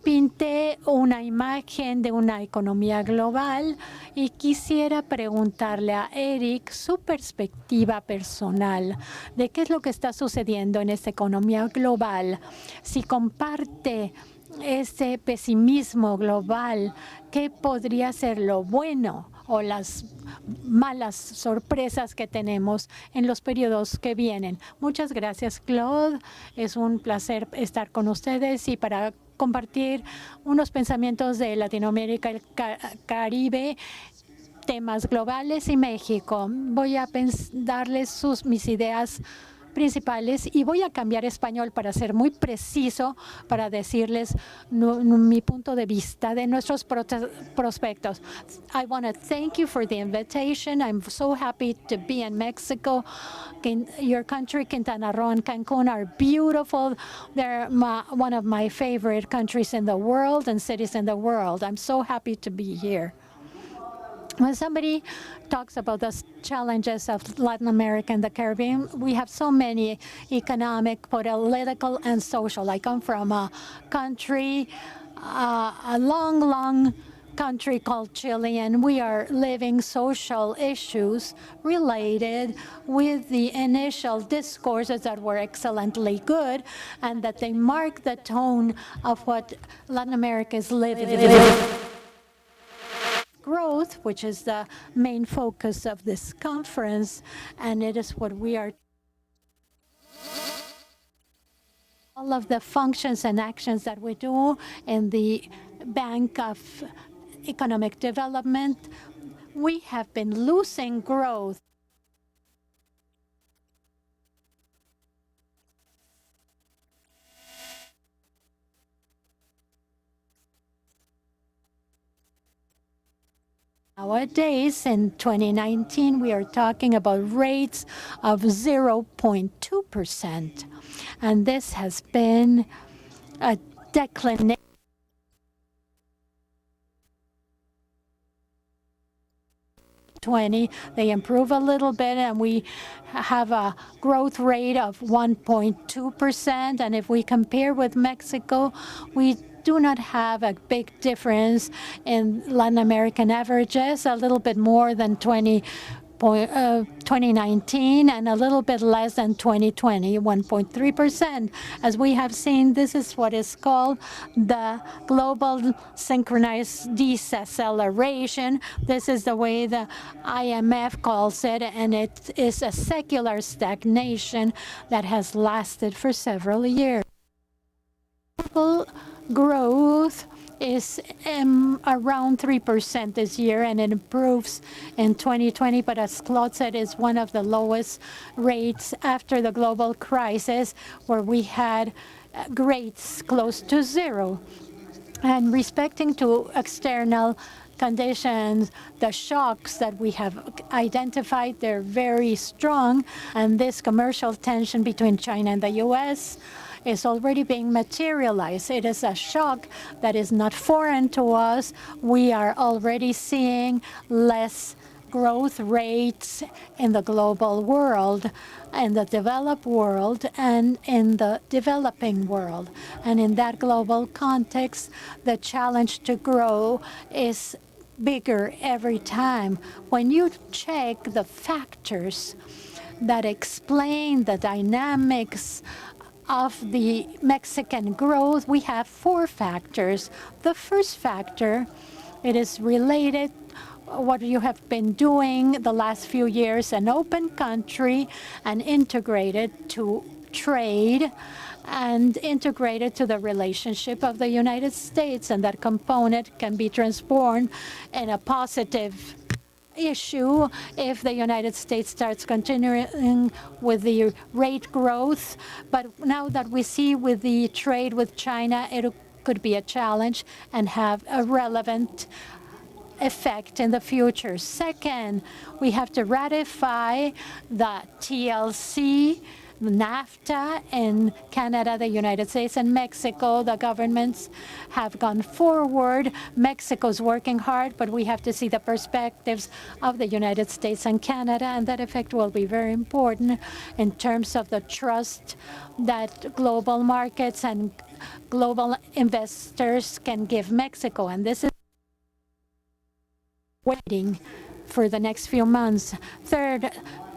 pinté una imagen de una economía global y quisiera preguntarle a Eric su perspectiva personal de qué es lo que está sucediendo en esta economía global. Si comparte ese pesimismo global, ¿qué podría ser lo bueno o las malas sorpresas que tenemos en los periodos que vienen? Muchas gracias, Claude. Es un placer estar con ustedes y para compartir unos pensamientos de Latinoamérica, el Caribe, temas globales y México. Voy a darles mis ideas principales y voy a cambiar español para ser muy preciso, para decirles mi punto de vista de nuestros prospectos. I want to thank you for the invitation. I'm so happy to be in Mexico. Your country, Quintana Roo and Cancun, are beautiful. They're one of my favorite countries in the world and cities in the world. I'm so happy to be here. When somebody talks about the challenges of Latin America and the Caribbean, we have so many economic, political, and social. I come from a country, a long country called Chile, and we are living social issues related with the initial discourses that were excellently good and that they mark the tone of what Latin America is living. Growth, which is the main focus of this conference, and it is what we are. All of the functions and actions that we do in the Bank of Economic Development, we have been losing growth. Nowadays, in 2019, we are talking about rates of 0.2%. And this has been a declination. They improve a little bit, and we have a growth rate of 1.2%. And if we compare with Mexico, we do not have a big difference in Latin American averages, a little bit more than 2019 and a little bit less than 2020, 1.3%. As we have seen, this is what is called the global synchronized deceleration. This is the way the IMF calls it, and it is a secular stagnation that has lasted for several years. Global growth is around 3% this year, and it improves in 2020, but as Claude said, it's one of the lowest rates after the global crisis, where we had rates close to zero. And respecting to external conditions, the shocks that we have identified, they're very strong, and this commercial tension between China and the U.S. is already being materialized. It is a shock that is not foreign to us. We are already seeing less growth rates in the global world, in the developed world, and in the developing world. And in that global context, the challenge to grow is bigger every time. When you check the factors that explain the dynamics of the Mexican growth, we have 4 factors. The first factor, it is related what you have been doing the last few years, an open country and integrated to trade and integrated to the relationship of the United States, and that component can be transformed in a positive issue if the United States starts continuing with the rate growth. But now that we see with the trade with China, it could be a challenge and have a relevant effect in the future. Second, we have to ratify the TLC, NAFTA in Canada, the United States, and Mexico. The governments have gone forward. Mexico's working hard, but we have to see the perspectives of the United States and Canada, and that effect will be very important in terms of the trust that global markets and global investors can give Mexico. And this is waiting for the next few months. Third,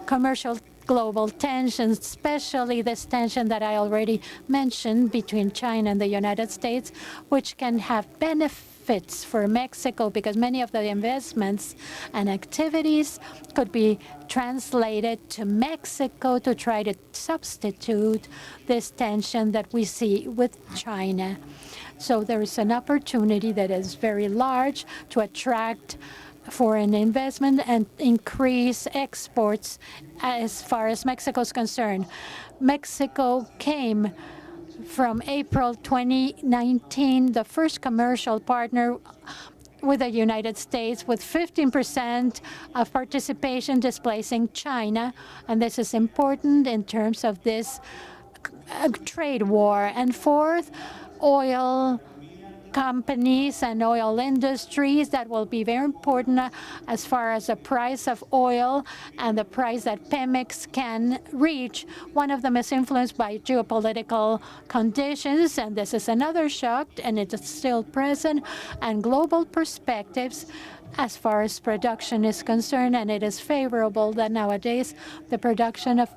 commercial global tensions, especially this tension that I already mentioned between China and the United States, which can have benefits for Mexico because many of the investments and activities could be translated to Mexico to try to substitute this tension that we see with China. So there is an opportunity that is very large to attract foreign investment and increase exports as far as Mexico is concerned. Mexico came from April 2019, the first commercial partner with the United States, with 15% of participation displacing China. And this is important in terms of this trade war. And fourth, oil companies and oil industries that will be very important as far as the price of oil and the price that Pemex can reach. One of them is influenced by geopolitical conditions, and this is another shock, and it is still present, and global perspectives as far as production is concerned, and it is favorable that nowadays the production of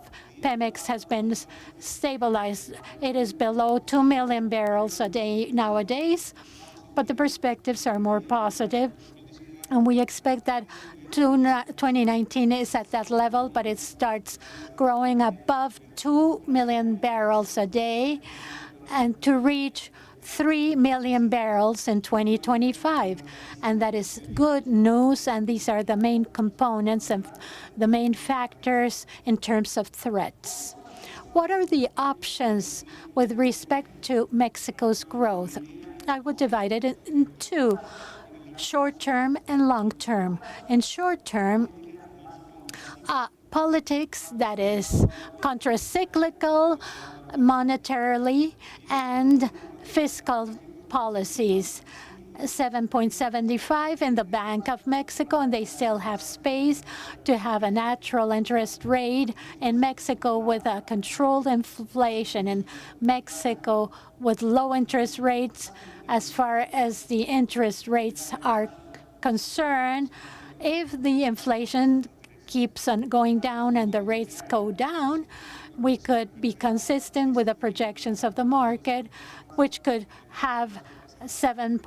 Pemex has been stabilized. It is below 2 million barrels a day nowadays, but the perspectives are more positive. And we expect that 2019 is at that level, but it starts growing above 2 million barrels a day and to reach 3 million barrels in 2025. And that is good news, and these are the main components and the main factors in terms of threats. What are the options with respect to Mexico's growth? I would divide it in 2, short-term and long-term. In short-term, politics that is countercyclical, monetarily, and fiscal policies. 7.75 in the Bank of Mexico, and they still have space to have a natural interest rate in Mexico with a controlled inflation in Mexico with low interest rates. As far as the interest rates are concerned, if the inflation keeps on going down and the rates go down, we could be consistent with the projections of the market, which could have 7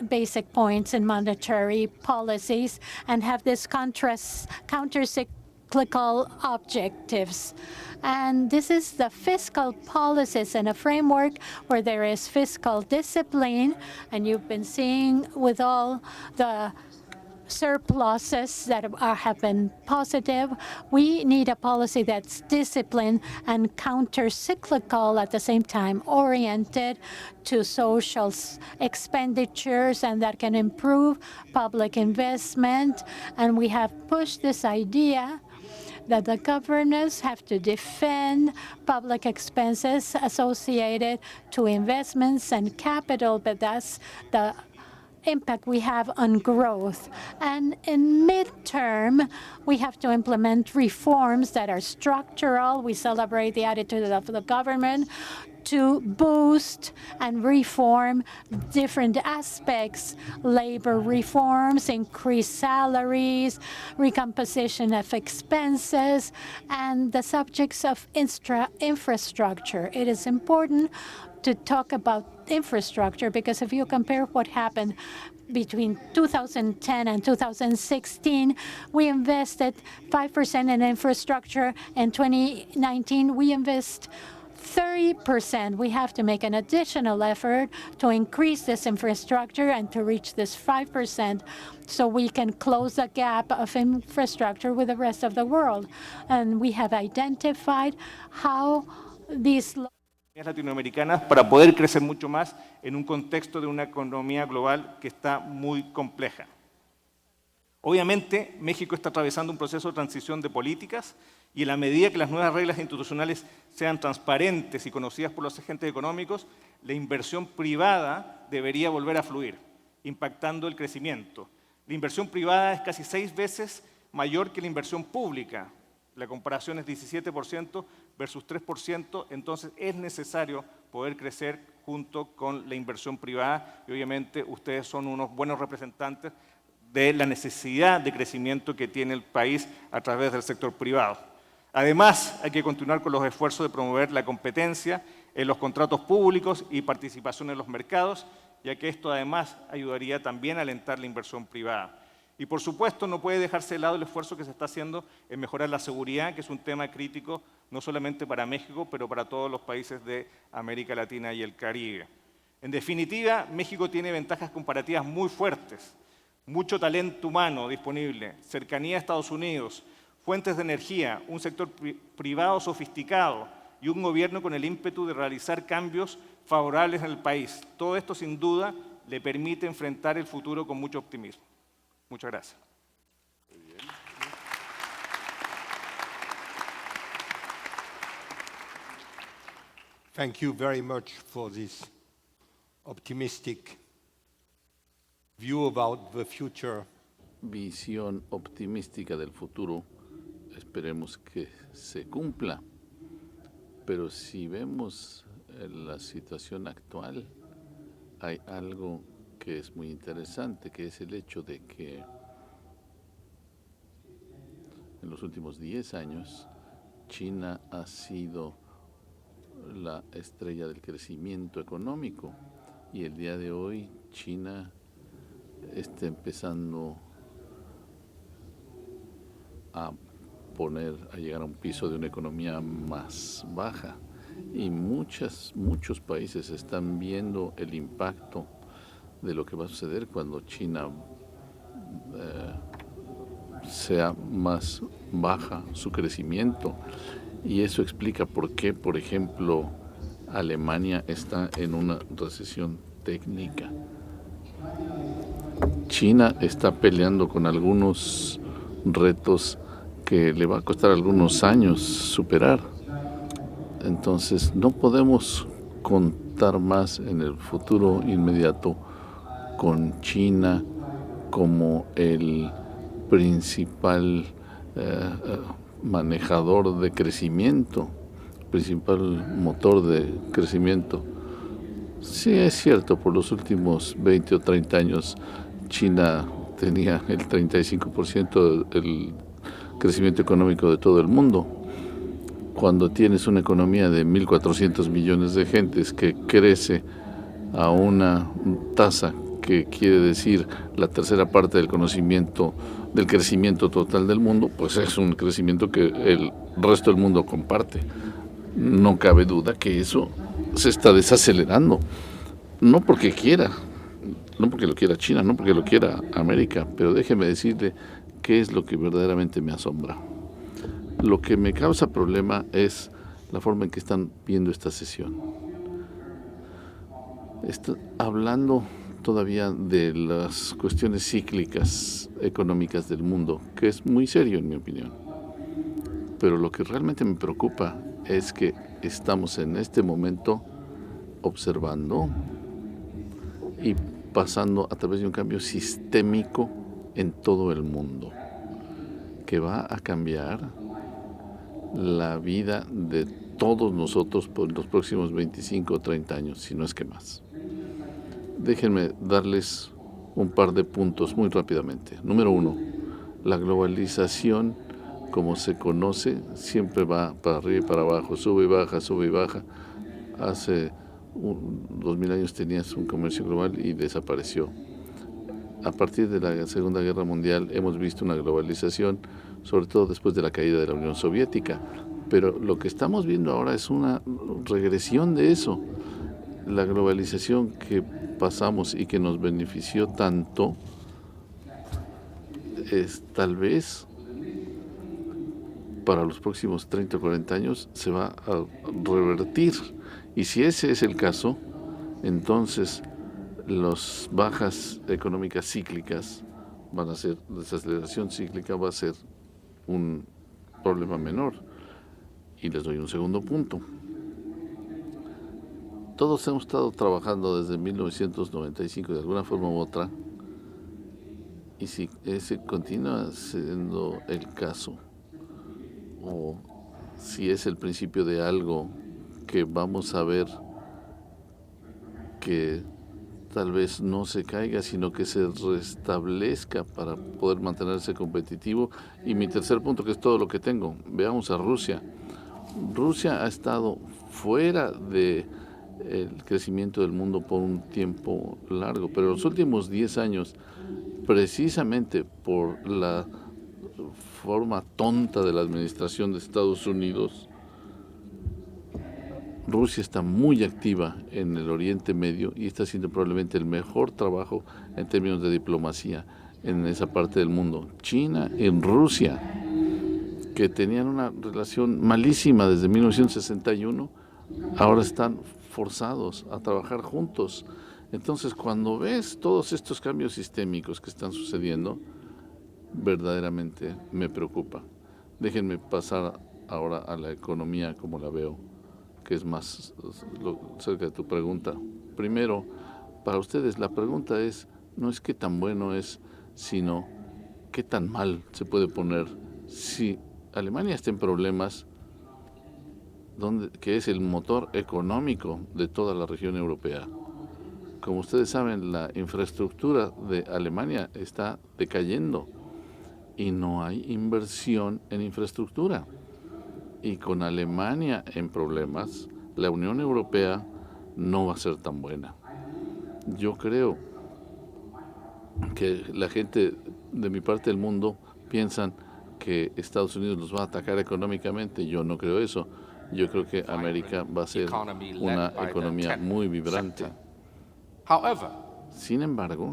basic points in monetary policies and have this counter-cyclical objectives. And this is the fiscal policies in a framework where there is fiscal discipline, and you've been seeing with all the surpluses that have been positive. We need a policy that's disciplined and counter-cyclical at the same time, oriented to social expenditures, and that can improve public investment. And we have pushed this idea that the governors have to defend public expenses associated to investments and capital, but that's the impact we have on growth. And in midterm, we have to implement reforms that are structural. We celebrate the attitude of the government to boost and reform different aspects, labor reforms, increased salaries, recomposition of expenses, and the subjects of infrastructure. It is important to talk about infrastructure because if you compare what happened between 2010 and 2016, we invested 5% in infrastructure. In 2019, we invest 30%. We have to make an additional effort to increase this infrastructure and to reach this 5% so we can close the gap of infrastructure with the rest of the world. And we have identified how these
latinoamericanas para poder crecer mucho más en un contexto de una economía global que está muy compleja. Obviamente, México está atravesando un proceso de transición de políticas y en la medida que las nuevas reglas institucionales sean transparentes y conocidas por los agentes económicos, la inversión privada debería volver a fluir, impactando el crecimiento. La inversión privada es casi 6 veces mayor que la inversión pública. La comparación es 17% versus 3%, entonces es necesario poder crecer junto con la inversión privada y obviamente ustedes son unos buenos representantes de la necesidad de crecimiento que tiene el país a través del sector privado. Además, hay que continuar con los esfuerzos de promover la competencia en los contratos públicos y participación en los mercados, ya que esto además ayudaría también a alentar la inversión privada. Y por supuesto no puede dejarse de lado el esfuerzo que se está haciendo en mejorar la seguridad, que es un tema crítico no solamente para México, pero para todos los países de América Latina y el Caribe. En definitiva, México tiene ventajas comparativas muy fuertes, mucho talento humano disponible, cercanía a Estados Unidos, fuentes de energía, un sector privado sofisticado y un gobierno con el ímpetu de realizar cambios favorables en el país. Todo esto sin duda le permite enfrentar el futuro con mucho optimismo. Muchas gracias.
Thank you very much for this optimistic view about the future.
Visión optimística del futuro, esperemos que se cumpla. Pero si vemos la situación actual, hay algo que es muy interesante, que es el hecho de que en los últimos 10 años China ha sido la estrella del crecimiento económico y el día de hoy China está empezando a llegar a un piso de una economía más baja y muchos países están viendo el impacto de lo que va a suceder cuando China sea más baja su crecimiento. Y eso explica por qué, por ejemplo, Alemania está en una recesión técnica. China está peleando con algunos retos que le va a costar algunos años superar. Entonces, no podemos contar más en el futuro inmediato con China como el principal manejador de crecimiento, principal motor de crecimiento. Sí, es cierto, por los últimos 20 o 30 años China tenía el 35% del crecimiento económico de todo el mundo. Cuando tienes una economía de 1.400 millones de gentes que crece a una tasa que quiere decir la tercera parte del crecimiento total del mundo, pues es un crecimiento que el resto del mundo comparte. No cabe duda que eso se está desacelerando, no porque lo quiera China, no porque lo quiera América, pero déjeme decirle qué es lo que verdaderamente me asombra. Lo que me causa problema es la forma en que están viendo esta sesión. Hablando todavía de las cuestiones cíclicas económicas del mundo, que es muy serio en mi opinión. Pero lo que realmente me preocupa es que estamos en este momento observando y pasando a través de un cambio sistémico en todo el mundo, que va a cambiar la vida de todos nosotros por los próximos 25 o 30 años, si no es que más. Déjenme darles un par de puntos muy rápidamente. Número 1, la globalización, como se conoce, siempre va para arriba y para abajo, sube y baja, sube y baja. Hace 2000 años tenías un comercio global y desapareció. A partir de la Segunda Guerra Mundial hemos visto una globalización, sobre todo después de la caída de la Unión Soviética. Pero lo que estamos viendo ahora es una regresión de eso. La globalización que pasamos y que nos benefició tanto, tal vez para los próximos 30 o 40 años se va a revertir. Y si ese es el caso, entonces las bajas económicas cíclicas van a ser, desaceleración cíclica va a ser un problema menor. Y les doy un segundo punto. Todos hemos estado trabajando desde 1995 de alguna forma u otra, y si ese continúa siendo el caso, o si es el principio de algo que vamos a ver que tal vez no se caiga, sino que se restablezca para poder mantenerse competitivo. Y mi tercer punto, que es todo lo que tengo, veamos a Rusia. Rusia ha estado fuera de el crecimiento del mundo por un tiempo largo, pero en los últimos 10 años, precisamente por la forma tonta de la administración de Estados Unidos, Rusia está muy activa en el Oriente Medio y está haciendo probablemente el mejor trabajo en términos de diplomacia en esa parte del mundo. China y Rusia, que tenían una relación malísima desde 1961, ahora están forzados a trabajar juntos. Entonces, cuando ves todos estos cambios sistémicos que están sucediendo, verdaderamente me preocupa. Déjenme pasar ahora a la economía como la veo, que es más cerca de tu pregunta. Primero, para ustedes la pregunta no es qué tan bueno es, sino qué tan mal se puede poner. Si Alemania está en problemas, que es el motor económico de toda la región europea. Como ustedes saben, la infraestructura de Alemania está decayendo y no hay inversión en infraestructura. Y con Alemania en problemas, la Unión Europea no va a ser tan buena. Yo creo que la gente de mi parte del mundo piensan que Estados Unidos los va a atacar económicamente. Yo no creo eso. Yo creo que América va a ser una economía muy vibrante. Sin embargo,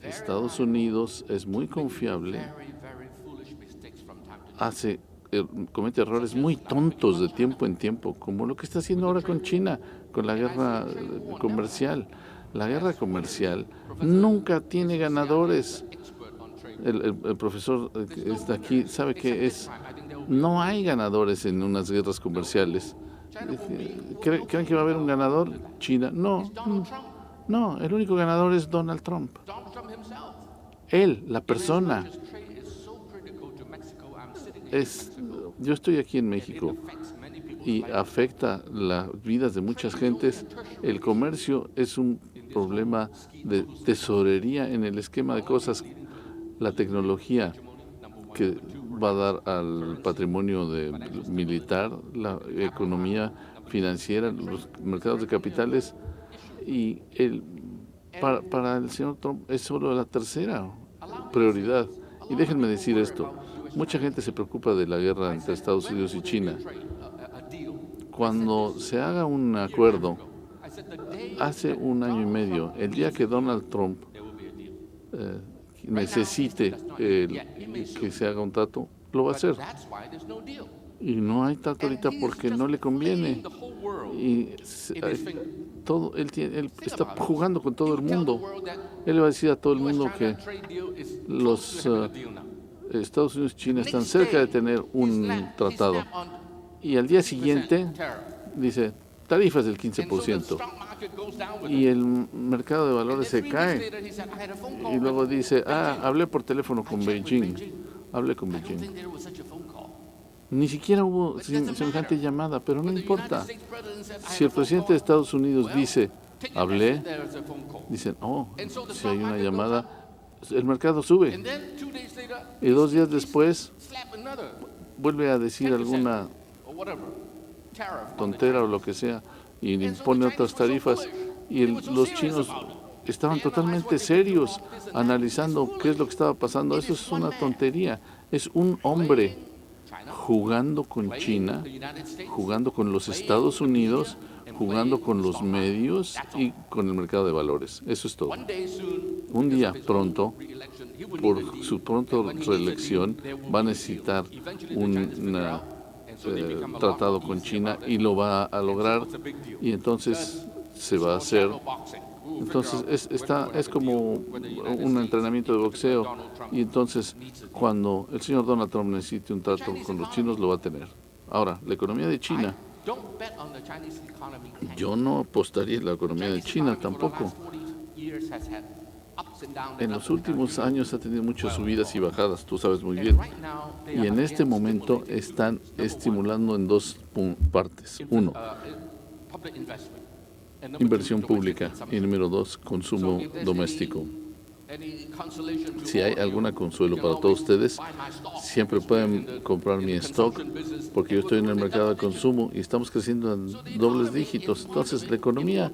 Estados Unidos es muy confiable, comete errores muy tontos de tiempo en tiempo, como lo que está haciendo ahora con China, con la guerra comercial. La guerra comercial nunca tiene ganadores. El profesor que está aquí sabe que no hay ganadores en unas guerras comerciales. ¿Creen que va a haber un ganador? China. No. No, el único ganador es Donald Trump. Él, la persona. Yo estoy aquí en México y afecta las vidas de muchas gentes. El comercio es un problema de tesorería en el esquema de cosas. La tecnología que va a dar al patrimonio militar, la economía financiera, los mercados de capitales, y para el señor Trump es solo la tercera prioridad. Y déjenme decir esto, mucha gente se preocupa de la guerra entre Estados Unidos y China. Cuando se haga un acuerdo, hace 1 año y medio, el día que Donald Trump necesite que se haga un trato, lo va a hacer. Y no hay trato ahorita porque no le conviene. Y él está jugando con todo el mundo. Él le va a decir a todo el mundo que los Estados Unidos y China están cerca de tener un tratado. Y al día siguiente dice, tarifas del 15%. Y el mercado de valores se cae. Y luego dice, hablé por teléfono con Beijing. Hablé con Beijing. Ni siquiera hubo semejante llamada, pero no importa. Si el presidente de Estados Unidos dice, hablé, dicen, si hay una llamada, el mercado sube. Y 2 días después, vuelve a decir alguna tontera o lo que sea, y impone otras tarifas. Y los chinos estaban totalmente serios, analizando qué es lo que estaba pasando. Eso es una tontería. Es un hombre jugando con China, jugando con los Estados Unidos, jugando con los medios y con el mercado de valores. Eso es todo. Un día pronto, por su pronta reelección, va a necesitar un tratado con China y lo va a lograr, y entonces se va a hacer. Entonces es como un entrenamiento de boxeo, y entonces cuando el señor Donald Trump necesite un trato con los chinos, lo va a tener. Ahora, la economía de China, yo no apostaría en la economía de China tampoco. En los últimos años ha tenido muchas subidas y bajadas, tú sabes muy bien. Y en este momento están estimulando en 2 partes. 1, inversión pública, y número 2, consumo doméstico. Si hay alguna consuelo para todos ustedes, siempre pueden comprar mi stock, porque yo estoy en el mercado de consumo y estamos creciendo en dobles dígitos. Entonces, la economía,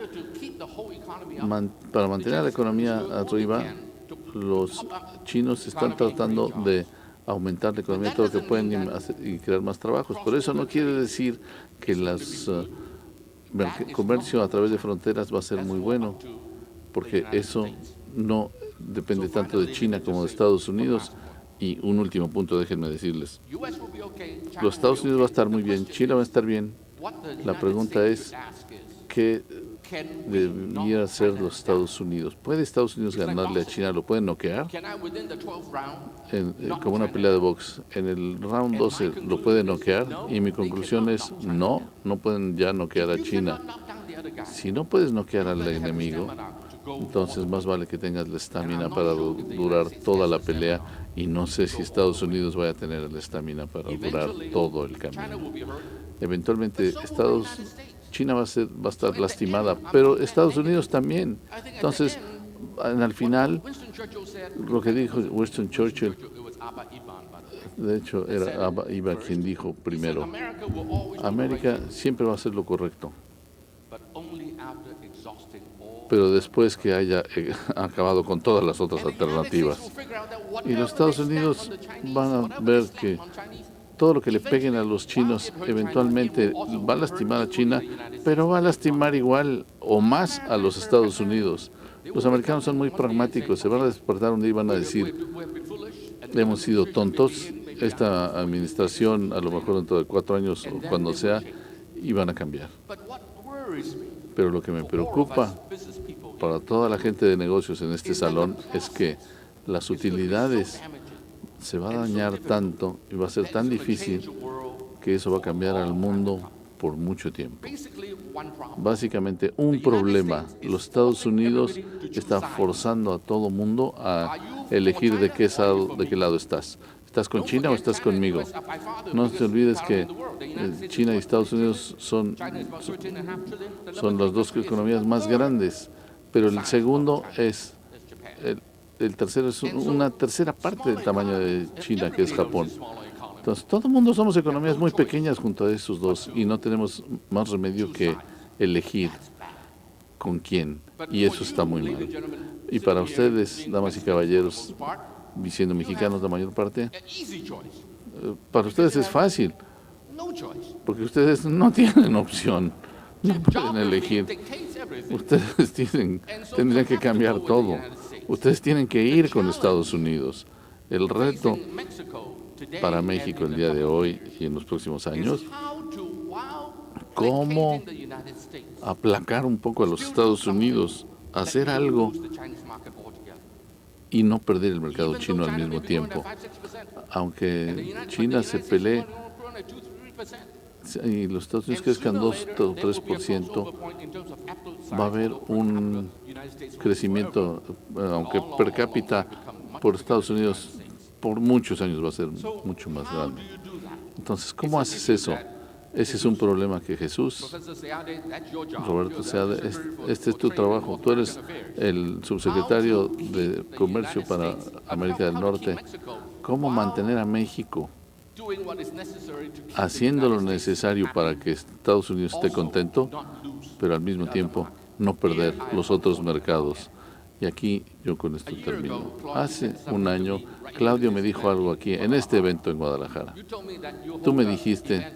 para mantener la economía arriba, los chinos están tratando de aumentar la economía todo lo que pueden y crear más trabajos. Por eso no quiere decir que el comercio a través de fronteras va a ser muy bueno, porque eso no depende tanto de China como de Estados Unidos. Y un último punto, déjenme decirles. Los Estados Unidos va a estar muy bien, China va a estar bien. La pregunta es, ¿qué debería hacer los Estados Unidos? ¿Puede Estados Unidos ganarle a China? ¿Lo pueden noquear? Como una pelea de box. En el round 12, ¿lo pueden noquear? Y mi conclusión es, no pueden ya noquear a China. Si no puedes noquear al enemigo, entonces más vale que tengas la estamina para durar toda la pelea, y no sé si Estados Unidos vaya a tener la estamina para durar todo el camino. Eventualmente China va a estar lastimada, pero Estados Unidos también. Entonces, al final, lo que dijo Winston Churchill, de hecho era Abba Iba quien dijo primero, América siempre va a hacer lo correcto, pero después que haya acabado con todas las otras alternativas. Y los Estados Unidos van a ver que todo lo que le peguen a los chinos eventualmente va a lastimar a China, pero va a lastimar igual o más a los Estados Unidos. Los americanos son muy pragmáticos, se van a despertar un día y van a decir, hemos sido tontos, esta administración a lo mejor dentro de 4 años o cuando sea, y van a cambiar. Pero lo que me preocupa para toda la gente de negocios en este salón es que las utilidades se va a dañar tanto y va a ser tan difícil que eso va a cambiar al mundo por mucho tiempo. básicamente un problema. Los Estados Unidos está forzando a todo mundo a elegir de qué lado estás. ¿Estás con China o estás conmigo? No te olvides que China y Estados Unidos son las dos economías más grandes, pero el segundo es, el tercero es una tercera parte del tamaño de China, que es Japón. Entonces, todo el mundo somos economías muy pequeñas junto a esos dos y no tenemos más remedio que elegir con quién, y eso está muy mal. Y para ustedes, damas y caballeros, siendo mexicanos la mayor parte, para ustedes es fácil, porque ustedes no tienen opción, no pueden elegir. Ustedes tendrían que cambiar todo. Ustedes tienen que ir con Estados Unidos. El reto para México el día de hoy y en los próximos años, cómo aplacar un poco a los Estados Unidos, hacer algo y no perder el mercado chino al mismo tiempo. Aunque China se pelee y los Estados Unidos crezcan 2 o 3%, va a haber un crecimiento, aunque per cápita por Estados Unidos por muchos años va a ser mucho más grande. Entonces, ¿cómo haces eso? Ese es un problema que Jesús, Roberto Seade, este es tu trabajo. Tú eres el subsecretario de Comercio para América del Norte. ¿Cómo mantener a México haciendo lo necesario para que Estados Unidos esté contento, pero al mismo tiempo no perder los otros mercados? Y aquí yo con esto termino. Hace un año, Claudio me dijo algo aquí, en este evento en Guadalajara. Tú me dijiste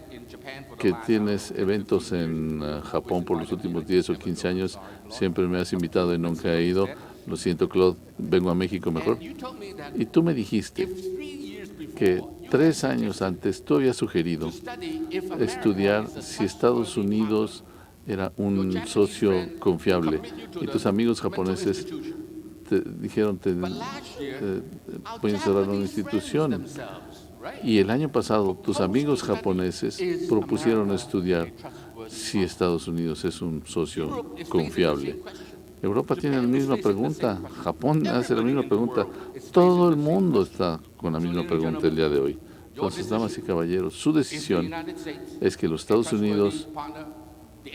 que tienes eventos en Japón por los últimos 10 o 15 años. Siempre me has invitado y nunca he ido. Lo siento, Claude, vengo a México mejor. Y tú me dijiste que 3 años antes tú habías sugerido estudiar si Estados Unidos era un socio confiable, y tus amigos japoneses te dijeron pueden cerrar una institución. Y el año pasado tus amigos japoneses propusieron estudiar si Estados Unidos es un socio confiable. Europa tiene la misma pregunta, Japón hace la misma pregunta, todo el mundo está con la misma pregunta el día de hoy. Entonces, damas y caballeros, su decisión es que los Estados Unidos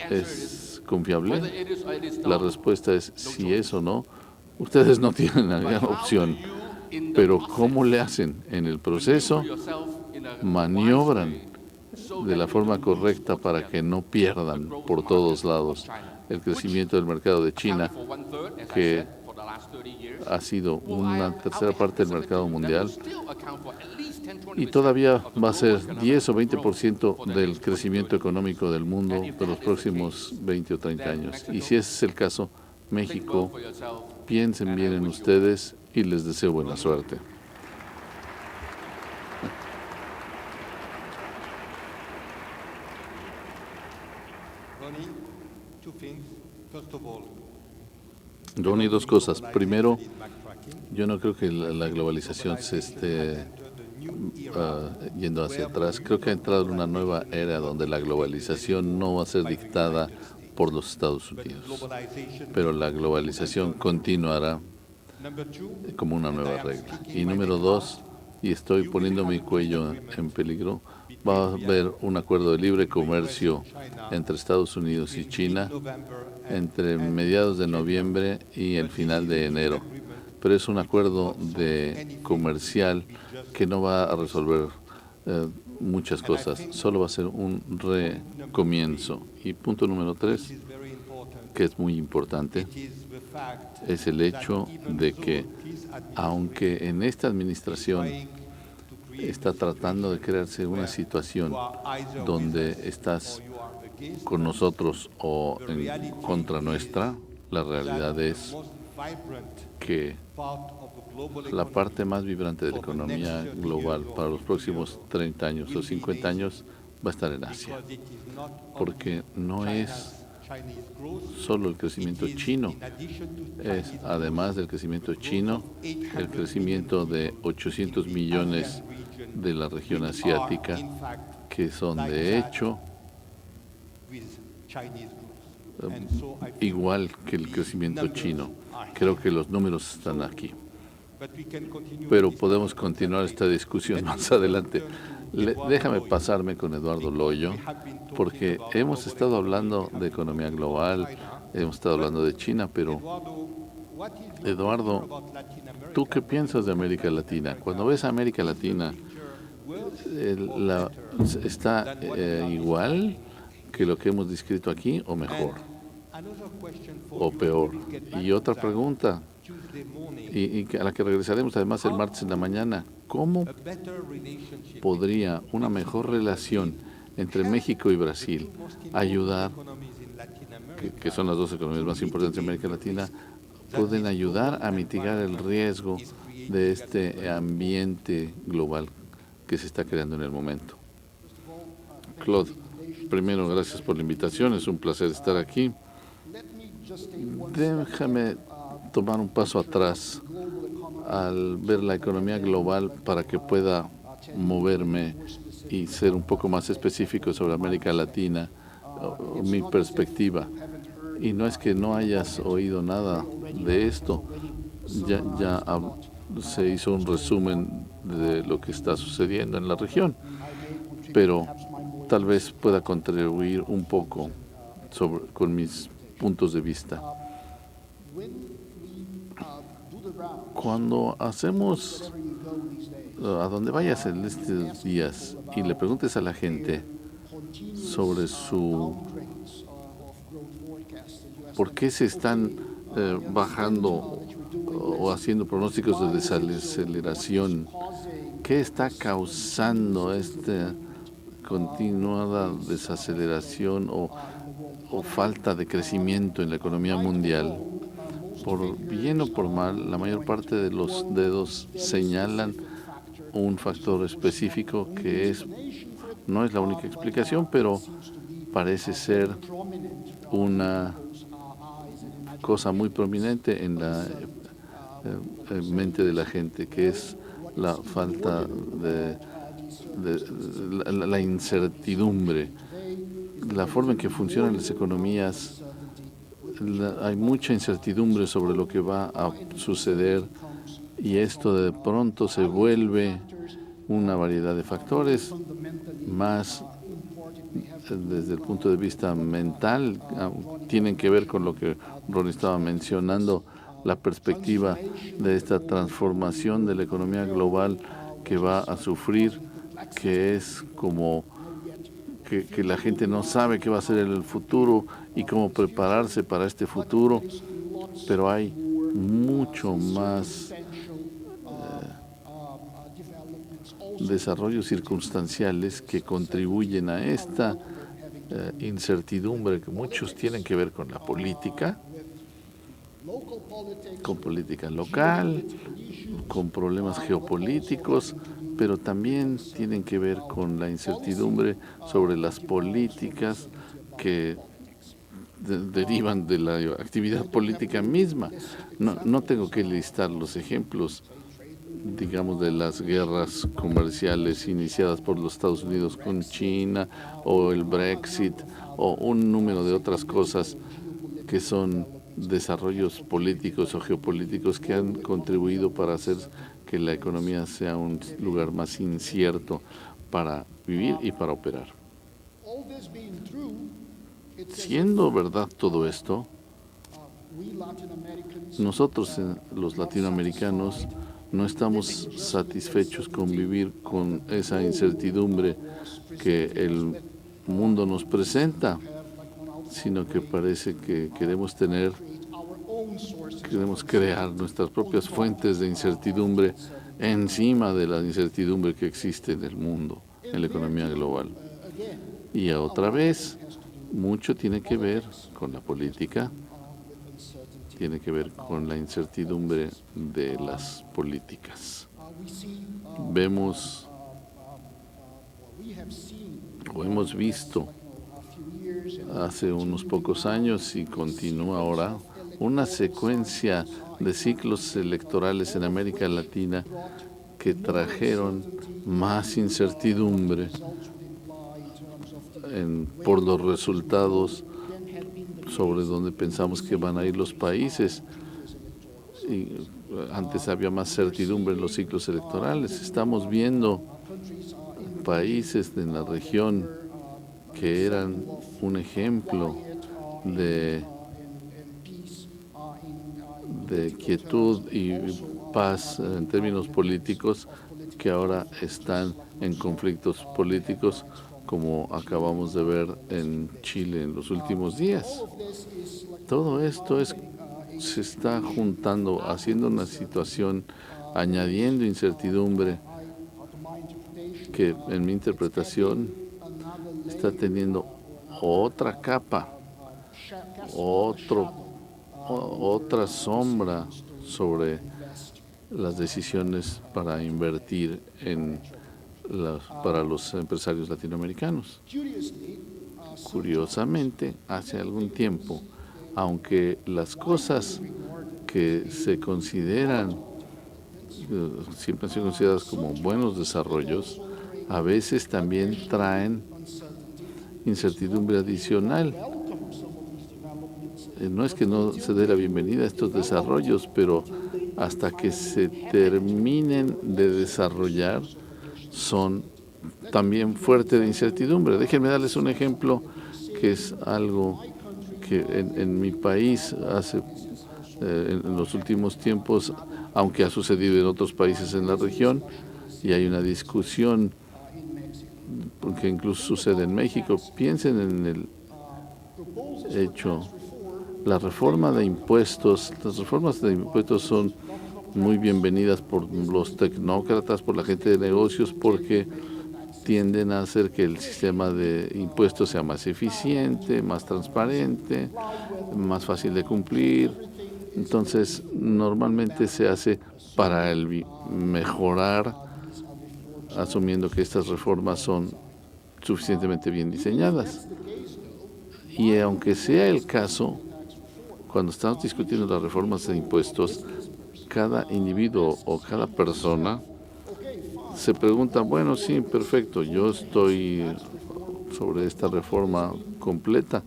¿es confiable? La respuesta es sí es o no. Ustedes no tienen la opción, pero ¿cómo le hacen? En el proceso maniobran de la forma correcta para que no pierdan por todos lados el crecimiento del mercado de China, que ha sido una tercera parte del mercado mundial y todavía va a ser 10 o 20% del crecimiento económico del mundo de los próximos 20 o 30 años. Y si ese es el caso, México, piensen bien en ustedes y les deseo buena suerte. Ronnie, dos cosas. Primero, yo no creo que la globalización se esté yendo hacia atrás. Creo que ha entrado en una nueva era donde la globalización no va a ser dictada por los Estados Unidos, pero la globalización continuará como una nueva regla. Y número dos, y estoy poniendo mi cuello en peligro, va a haber un acuerdo de libre comercio entre Estados Unidos y China entre mediados de noviembre y el final de enero. Pero es un acuerdo comercial que no va a resolver muchas cosas, solo va a ser un recomienzo. Y punto número 3, que es muy importante, es el hecho de que, aunque en esta administración está tratando de crearse una situación donde estás con nosotros o en contra nuestra, la realidad es que la parte más vibrante de la economía global para los próximos 30 años o 50 años va a estar en Asia, porque no es solo el crecimiento chino, es además del crecimiento chino, el crecimiento de 800 millones de la región asiática, que son de hecho igual que el crecimiento chino. Creo que los números están aquí. Pero podemos continuar esta discusión más adelante. Déjame pasarme con Eduardo Loyo, porque hemos estado hablando de economía global, hemos estado hablando de China, pero Eduardo, ¿tú qué piensas de América Latina? Cuando ves a América Latina, ¿está igual que lo que hemos descrito aquí o mejor? ¿O peor? Y otra pregunta, y a la que regresaremos además el martes en la mañana, ¿cómo podría una mejor relación entre México y Brasil ayudar, que son las dos economías más importantes de América Latina, pueden ayudar a mitigar el riesgo de este ambiente global que se está creando en el momento? Claude, primero, gracias por la invitación, es un placer estar aquí. Déjame tomar un paso atrás al ver la economía global para que pueda moverme y ser un poco más específico sobre América Latina, mi perspectiva. Y no es que no hayas oído nada de esto, ya se hizo un resumen de lo que está sucediendo en la región, pero tal vez pueda contribuir un poco con mis puntos de vista. Cuando hacemos, a donde vayas en estos días y le preguntes a la gente sobre por qué se están bajando o haciendo pronósticos de desaceleración, ¿qué está causando esta continuada desaceleración o falta de crecimiento en la economía mundial? Por bien o por mal, la mayor parte de los dedos señalan un factor específico que no es la única explicación, pero parece ser una cosa muy prominente en la mente de la gente, que es la falta de la incertidumbre, la forma en que funcionan las economías. Hay mucha incertidumbre sobre lo que va a suceder y esto de pronto se vuelve una variedad de factores más desde el punto de vista mental. Tienen que ver con lo que Ronnie estaba mencionando, la perspectiva de esta transformación de la economía global que va a sufrir, que es como que la gente no sabe qué va a ser en el futuro y cómo prepararse para este futuro, pero hay mucho más desarrollos circunstanciales que contribuyen a esta incertidumbre, que muchos tienen que ver con la política, con política local, con problemas geopolíticos, pero también tienen que ver con la incertidumbre sobre las políticas que derivan de la actividad política misma. No tengo que listar los ejemplos, digamos, de las guerras comerciales iniciadas por los Estados Unidos con China, o el Brexit, o un número de otras cosas que son desarrollos políticos o geopolíticos que han contribuido para hacer que la economía sea un lugar más incierto para vivir y para operar. Siendo verdad todo esto, nosotros, los latinoamericanos, no estamos satisfechos con vivir con esa incertidumbre que el mundo nos presenta, sino que parece que queremos crear nuestras propias fuentes de incertidumbre encima de la incertidumbre que existe en el mundo, en la economía global. Y otra vez, mucho tiene que ver con la política, tiene que ver con la incertidumbre de las políticas. Vemos o hemos visto hace unos pocos años y continúa ahora una secuencia de ciclos electorales en América Latina que trajeron más incertidumbre por los resultados sobre dónde pensamos que van a ir los países. Y antes había más certidumbre en los ciclos electorales. Estamos viendo países en la región que eran un ejemplo de quietud y paz en términos políticos, que ahora están en conflictos políticos, como acabamos de ver en Chile en los últimos días. Todo esto se está juntando, haciendo una situación, añadiendo incertidumbre, que en mi interpretación está teniendo otra capa, otra sombra sobre las decisiones para invertir para los empresarios latinoamericanos. Curiosamente, hace algún tiempo, aunque las cosas que se consideran, siempre han sido consideradas como buenos desarrollos, a veces también traen incertidumbre adicional. No es que no se dé la bienvenida a estos desarrollos, pero hasta que se terminen de desarrollar, son también fuerte de incertidumbre. Déjenme darles un ejemplo que es algo que en mi país en los últimos tiempos, aunque ha sucedido en otros países en la región, y hay una discusión que incluso sucede en México. Piensen en el hecho, la reforma de impuestos. Las reformas de impuestos son muy bienvenidas por los tecnócratas, por la gente de negocios, porque tienden a hacer que el sistema de impuestos sea más eficiente, más transparente, más fácil de cumplir. Entonces, normalmente se hace para mejorar, asumiendo que estas reformas son suficientemente bien diseñadas. Y aunque sea el caso, cuando estamos discutiendo las reformas de impuestos, cada individuo o cada persona se pregunta, bueno, sí, perfecto, yo estoy sobre esta reforma completa,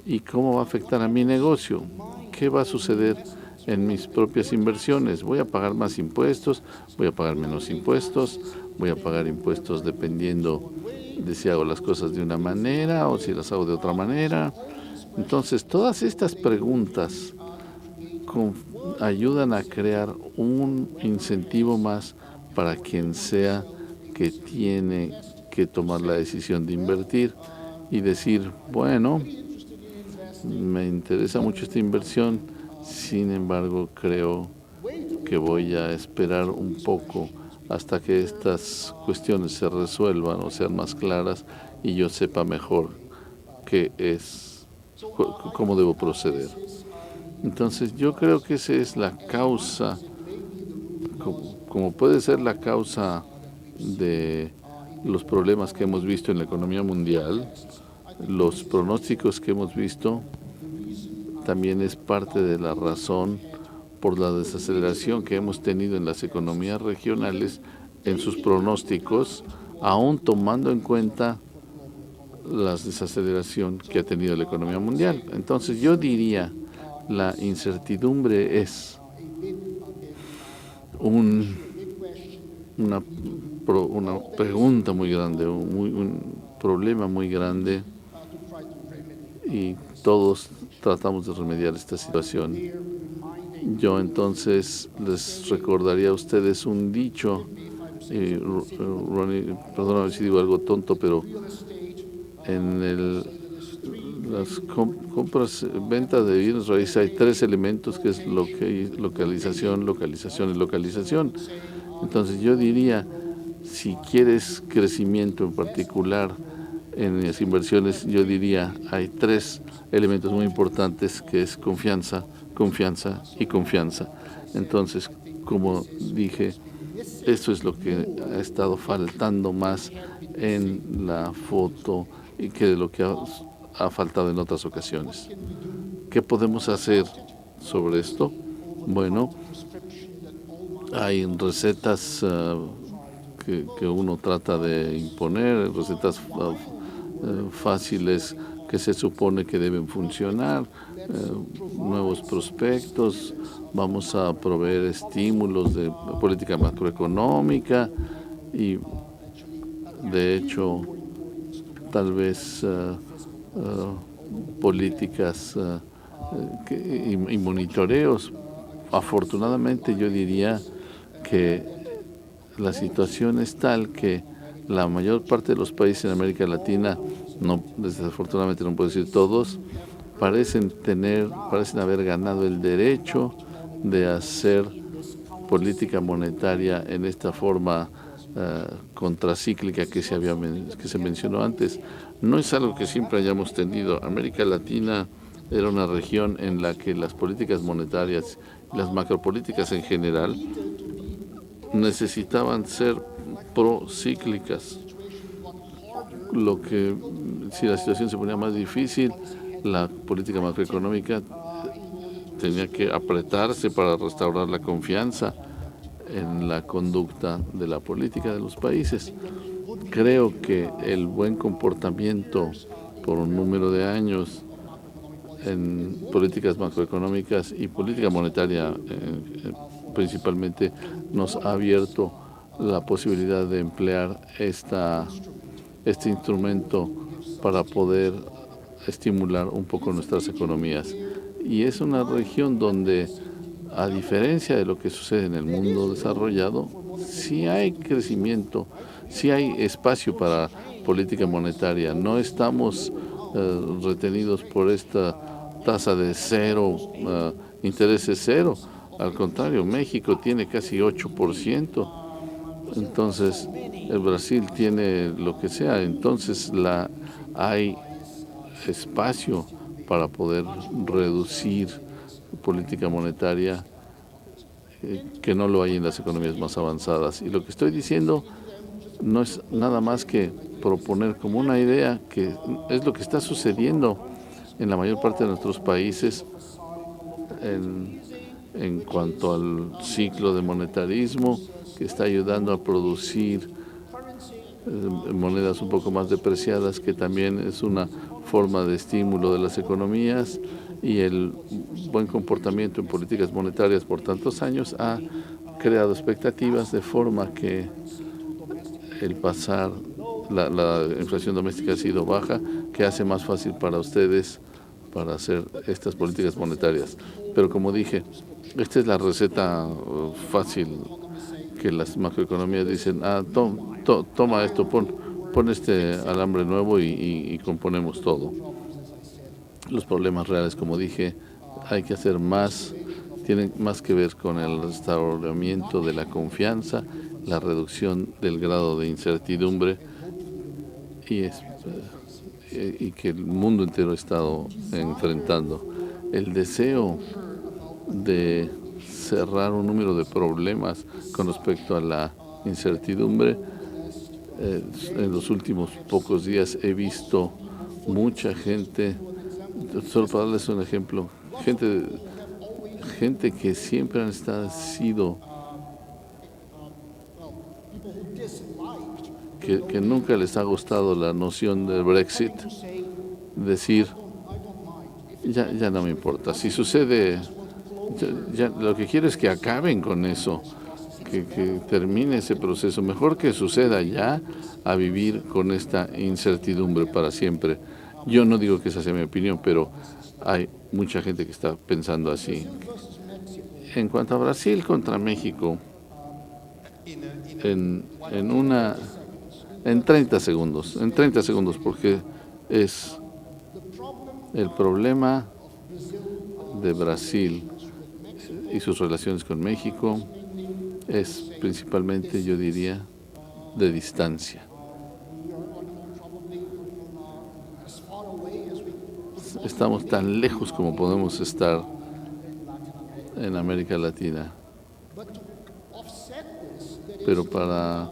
¿y cómo va a afectar a mi negocio? ¿Qué va a suceder en mis propias inversiones? ¿Voy a pagar más impuestos? ¿Voy a pagar menos impuestos? ¿Voy a pagar impuestos dependiendo de si hago las cosas de una manera o si las hago de otra manera? Entonces, todas estas preguntas ayudan a crear un incentivo más para quien sea que tiene que tomar la decisión de invertir y decir, bueno, me interesa mucho esta inversión, sin embargo, creo que voy a esperar un poco hasta que estas cuestiones se resuelvan o sean más claras y yo sepa mejor cómo debo proceder. Entonces, yo creo que esa es la causa, como puede ser la causa de los problemas que hemos visto en la economía mundial, los pronósticos que hemos visto, también es parte de la razón por la desaceleración que hemos tenido en las economías regionales en sus pronósticos, aún tomando en cuenta la desaceleración que ha tenido la economía mundial. Entonces, yo diría, la incertidumbre es una pregunta muy grande, un problema muy grande, y todos tratamos de remediar esta situación. Yo entonces les recordaría a ustedes un dicho, Ronnie, perdóname si digo algo tonto, pero en las ventas de bienes raíces hay tres elementos, que es localización, localización y localización. Entonces yo diría, si quieres crecimiento en particular en las inversiones, yo diría, hay tres elementos muy importantes, que es confianza, confianza y confianza. Entonces, como dije, eso es lo que ha estado faltando más en la foto y que lo que ha faltado en otras ocasiones. ¿Qué podemos hacer sobre esto? Bueno, hay recetas que uno trata de imponer, recetas fáciles que se supone que deben funcionar, nuevos prospectos, vamos a proveer estímulos de política macroeconómica y de hecho tal vez políticas y monitoreos. Afortunadamente yo diría que la situación es tal que la mayor parte de los países en América Latina, no, desafortunadamente no puedo decir todos, parecen haber ganado el derecho de hacer política monetaria en esta forma contracíclica que se mencionó antes. No es algo que siempre hayamos tenido. América Latina era una región en la que las políticas monetarias y las macropolíticas en general necesitaban ser procíclicas. Lo que, si la situación se ponía más difícil, la política macroeconómica tenía que apretarse para restaurar la confianza en la conducta de la política de los países. Creo que el buen comportamiento por un número de años en políticas macroeconómicas y política monetaria principalmente nos ha abierto la posibilidad de emplear este instrumento para poder estimular un poco nuestras economías. Y es una región donde, a diferencia de lo que sucede en el mundo desarrollado, sí hay crecimiento, sí hay espacio para política monetaria. No estamos retenidos por esta tasa de cero, intereses cero. Al contrario, México tiene casi 8%. Entonces, el Brasil tiene lo que sea. Entonces, hay espacio para poder reducir política monetaria que no lo hay en las economías más avanzadas. Y lo que estoy diciendo no es nada más que proponer como una idea que es lo que está sucediendo en la mayor parte de nuestros países en cuanto al ciclo de monetarismo que está ayudando a producir monedas un poco más depreciadas, que también es una forma de estímulo de las economías, y el buen comportamiento en políticas monetarias por tantos años ha creado expectativas de forma que la inflación doméstica ha sido baja, que hace más fácil para ustedes para hacer estas políticas monetarias. Pero como dije, esta es la receta fácil que las macroeconomías dicen, toma esto, pon este alambre nuevo y componemos todo. Los problemas reales, como dije, hay que hacer más, tienen más que ver con el restauramiento de la confianza, la reducción del grado de incertidumbre y que el mundo entero ha estado enfrentando. El deseo de cerrar un número de problemas con respecto a la incertidumbre. En los últimos pocos días he visto mucha gente, solo para darles un ejemplo, gente que siempre han sido, que nunca les ha gustado la noción del Brexit, decir, ya no me importa, si sucede, ya, lo que quiero es que acaben con eso, que termine ese proceso, mejor que suceda ya a vivir con esta incertidumbre para siempre. Yo no digo que esa sea mi opinión, pero hay mucha gente que está pensando así. En cuanto a Brasil contra México, en 30 segundos, porque es el problema de Brasil y sus relaciones con México es principalmente, yo diría, de distancia. Estamos tan lejos como podemos estar en América Latina. Pero para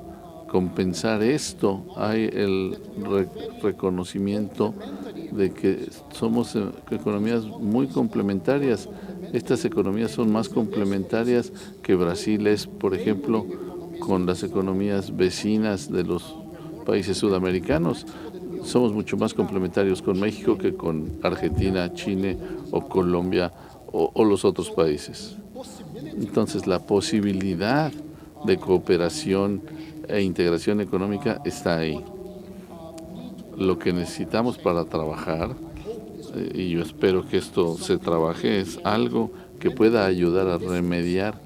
compensar esto hay el reconocimiento de que somos economías muy complementarias. Estas economías son más complementarias que Brasil es, por ejemplo, con las economías vecinas de los países sudamericanos. Somos mucho más complementarios con México que con Argentina, Chile o Colombia o los otros países. Entonces, la posibilidad de cooperación e integración económica está ahí. Lo que necesitamos para trabajar, y yo espero que esto se trabaje, es algo que pueda ayudar a remediar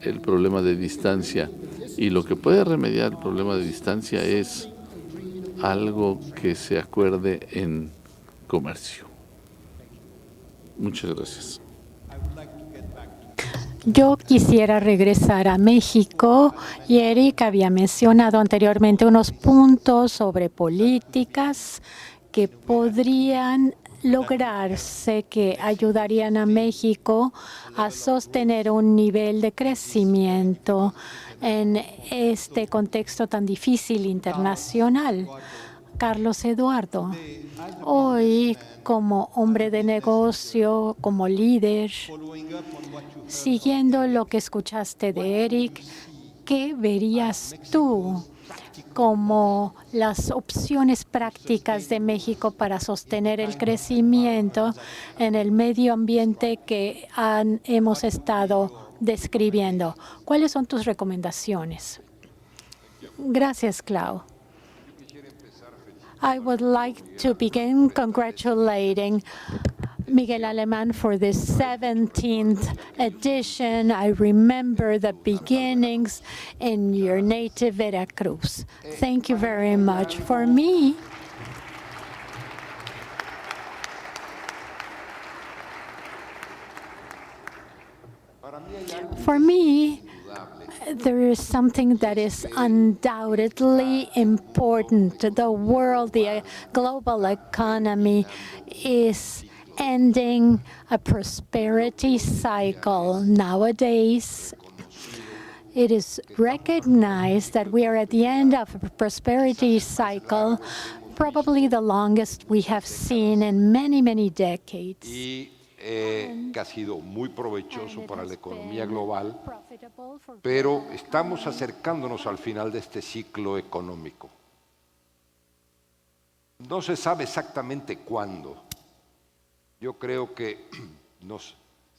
el problema de distancia. Y lo que puede remediar el problema de distancia es algo que se acuerde en comercio. Muchas gracias.
Yo quisiera regresar a México y Eric había mencionado anteriormente unos puntos sobre políticas que podrían lograrse, que ayudarían a México a sostener un nivel de crecimiento en este contexto tan difícil internacional. Carlos Eduardo, hoy como hombre de negocio, como líder, siguiendo lo que escuchaste de Eric, ¿qué verías tú como las opciones prácticas de México para sostener el crecimiento en el medio ambiente que hemos estado describiendo? ¿Cuáles son tus recomendaciones? Gracias, Clau. I would like to begin congratulating Miguel Alemán for this 17th edition. I remember the beginnings in your native Veracruz. Thank you very much. For me, there is something that is undoubtedly important. The world, the global economy is ending a prosperity cycle. Nowadays, it is recognized that we are at the end of a prosperity cycle, probably the longest we have seen in many, many decades.
Que ha sido muy provechoso para la economía global, pero estamos acercándonos al final de este ciclo económico. No se sabe exactamente cuándo. Yo creo que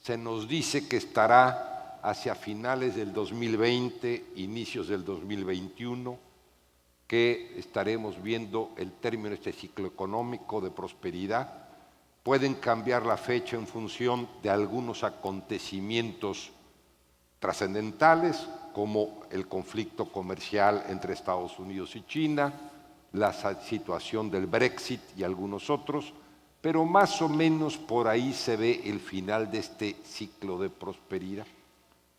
se nos dice que estará hacia finales del 2020, inicios del 2021, que estaremos viendo el término de este ciclo económico de prosperidad. Pueden cambiar la fecha en función de algunos acontecimientos trascendentales, como el conflicto comercial entre Estados Unidos y China, la situación del Brexit y algunos otros, pero más o menos por ahí se ve el final de este ciclo de prosperidad.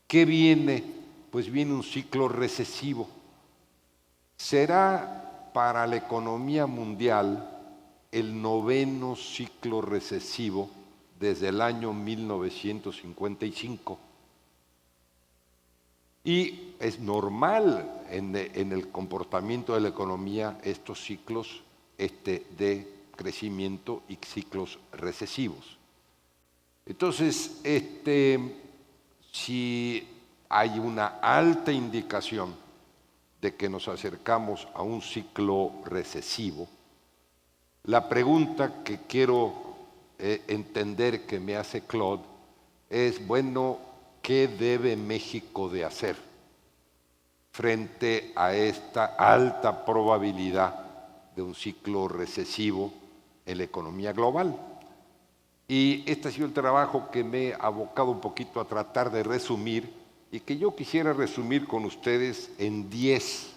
¿Qué viene? Pues viene un ciclo recesivo. Será para la economía mundial el 9º ciclo recesivo desde el año 1955. Y es normal en el comportamiento de la economía estos ciclos de crecimiento y ciclos recesivos. Entonces, si hay una alta indicación de que nos acercamos a un ciclo recesivo, la pregunta que quiero entender que me hace Claude es, bueno, ¿qué debe México de hacer frente a esta alta probabilidad de un ciclo recesivo en la economía global? Y este ha sido el trabajo que me he abocado un poquito a tratar de resumir y que yo quisiera resumir con ustedes en 10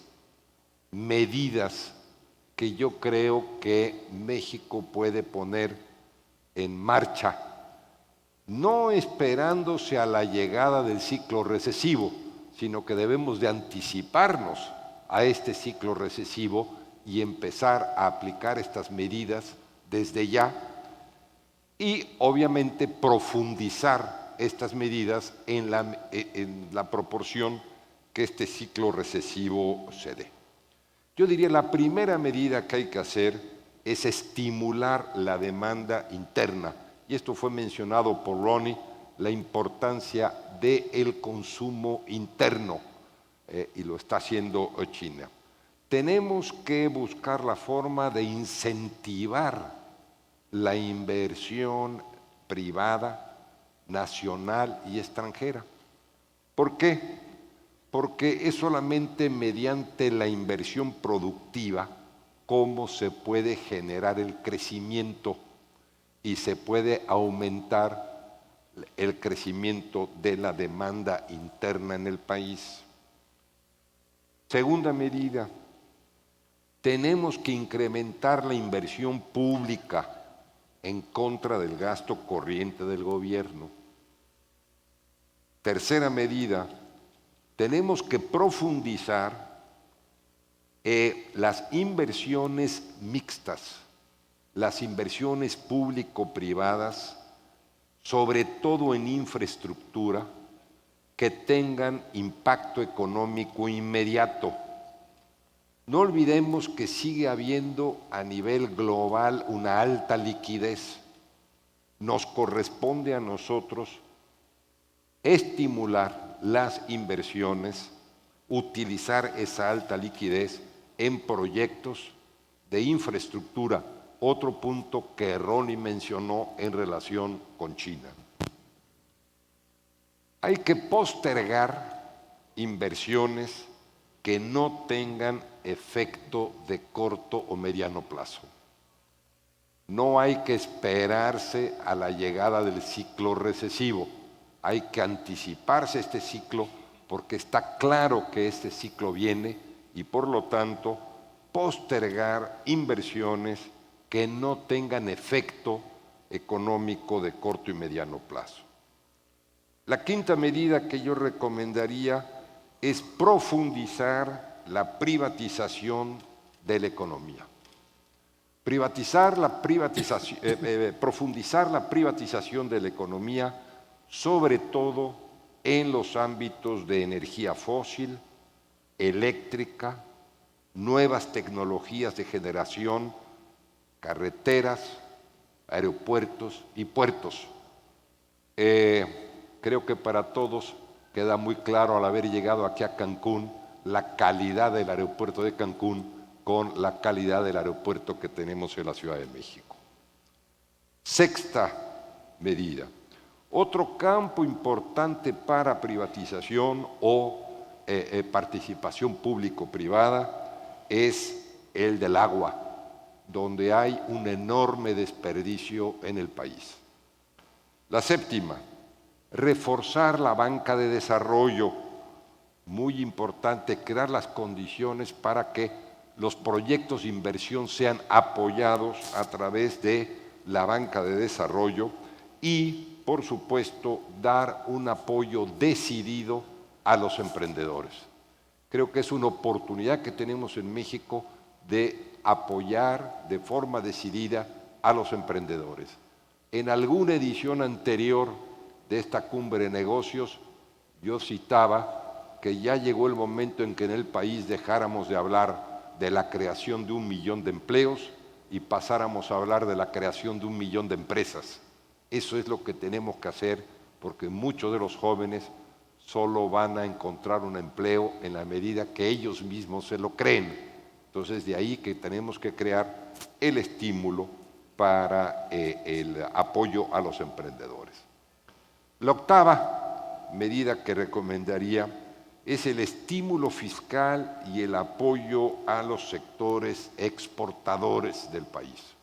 medidas que yo creo que México puede poner en marcha, no esperándose a la llegada del ciclo recesivo, sino que debemos de anticiparnos a este ciclo recesivo y empezar a aplicar estas medidas desde ya y obviamente profundizar estas medidas en la proporción que este ciclo recesivo se dé. Yo diría la primera medida que hay que hacer es estimular la demanda interna. Y esto fue mencionado por Ronnie, la importancia del consumo interno, y lo está haciendo China. tenemos que buscar la forma de incentivar la inversión privada, nacional y extranjera. ¿Por qué? Porque es solamente mediante la inversión productiva cómo se puede generar el crecimiento y se puede aumentar el crecimiento de la demanda interna en el país. Segunda medida, tenemos que incrementar la inversión pública en contra del gasto corriente del gobierno. Tercera medida, tenemos que profundizar las inversiones mixtas, las inversiones público-privadas, sobre todo en infraestructura, que tengan impacto económico inmediato. No olvidemos que sigue habiendo a nivel global una alta liquidez. Nos corresponde a nosotros estimular las inversiones, utilizar esa alta liquidez en proyectos de infraestructura, otro punto que Ronnie mencionó en relación con China. Hay que postergar inversiones que no tengan efecto de corto o mediano plazo. No hay que esperarse a la llegada del ciclo recesivo, hay que anticiparse a este ciclo porque está claro que este ciclo viene y por lo tanto postergar inversiones que no tengan efecto económico de corto y mediano plazo. La quinta medida que yo recomendaría es profundizar la privatización de la economía. Profundizar la privatización de la economía, sobre todo en los ámbitos de energía fósil, eléctrica, nuevas tecnologías de generación, carreteras, aeropuertos y puertos. Creo que para todos queda muy claro al haber llegado aquí a Cancún la calidad del aeropuerto de Cancún con la calidad del aeropuerto que tenemos en la Ciudad de México. Sexta medida. Otro campo importante para privatización o participación público-privada es el del agua, donde hay un enorme desperdicio en el país. La séptima, reforzar la banca de desarrollo, muy importante, crear las condiciones para que los proyectos de inversión sean apoyados a través de la banca de desarrollo y, por supuesto, dar un apoyo decidido a los emprendedores. Creo que es una oportunidad que tenemos en México de apoyar de forma decidida a los emprendedores. En alguna edición anterior de esta cumbre de negocios, yo citaba que ya llegó el momento en que en el país dejáramos de hablar de la creación de 1 millón de empleos y pasáramos a hablar de la creación de 1 millón de empresas. Eso es lo que tenemos que hacer porque muchos de los jóvenes solo van a encontrar un empleo en la medida que ellos mismos se lo creen. Entonces, de ahí que tenemos que crear el estímulo para el apoyo a los emprendedores. La octava medida que recomendaría es el estímulo fiscal y el apoyo a los sectores exportadores del país.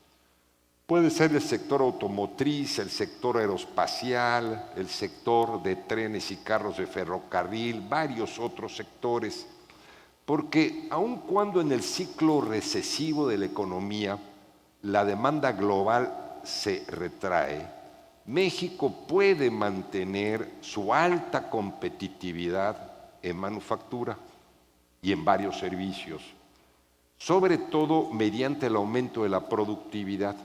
Puede ser el sector automotriz, el sector aeroespacial, el sector de trenes y carros de ferrocarril, varios otros sectores, porque aun cuando en el ciclo recesivo de la economía la demanda global se retrae, México puede mantener su alta competitividad en manufactura y en varios servicios, sobre todo mediante el aumento de la productividad.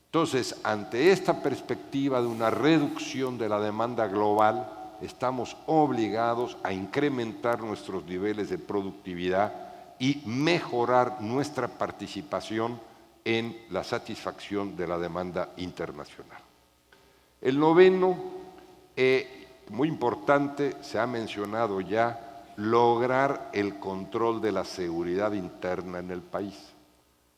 Entonces, ante esta perspectiva de una reducción de la demanda global, estamos obligados a incrementar nuestros niveles de productividad y mejorar nuestra participación en la satisfacción de la demanda internacional. El noveno, muy importante, se ha mencionado ya, lograr el control de la seguridad interna en el país.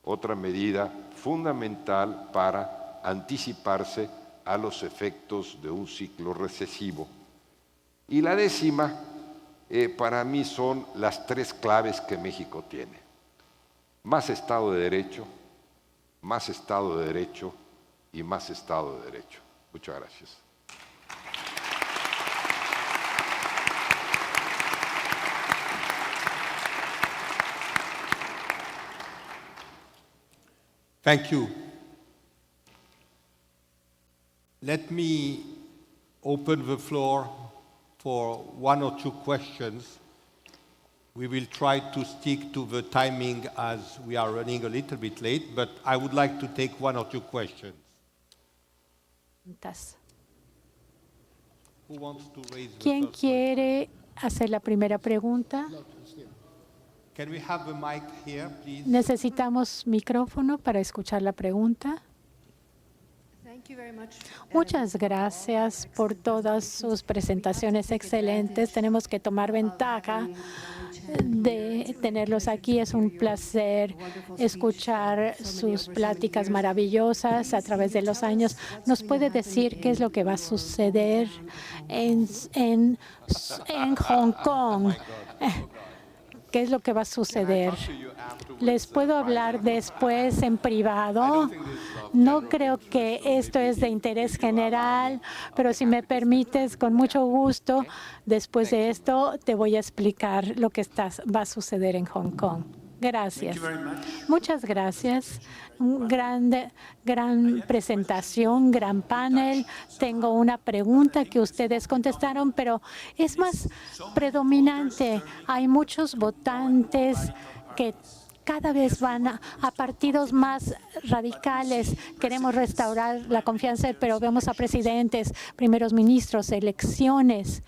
Otra medida fundamental para anticiparse a los efectos de un ciclo recesivo. Y la décima, para mí, son las tres claves que México tiene. Más Estado de Derecho, más Estado de Derecho y más Estado de Derecho. Muchas gracias.
Thank you. Let me open the floor for one or two questions. We will try to stick to the timing as we are running a little bit late, but I would like to take one or two questions. Who wants to raise the
¿Quién
first
quiere hacer la primera pregunta?
question? Can we have the mic here, please?
Necesitamos micrófono para escuchar la pregunta. Muchas gracias por todas sus presentaciones excelentes. Tenemos que tomar ventaja de tenerlos aquí. Es un placer escuchar sus pláticas maravillosas a través de los años. ¿Nos puede decir qué es lo que va a suceder en Hong Kong? ¿Qué es lo que va a suceder? ¿Les puedo hablar después en privado? No creo que esto es de interés general, pero si me permites, con mucho gusto, después de esto te voy a explicar lo que va a suceder en Hong Kong. Gracias. Muchas gracias. Gran presentación, gran panel. Tengo una pregunta que ustedes contestaron, pero es más predominante. Hay muchos votantes que cada vez van a partidos más radicales. Queremos restaurar la confianza, pero vemos a presidentes, primeros ministros, elecciones.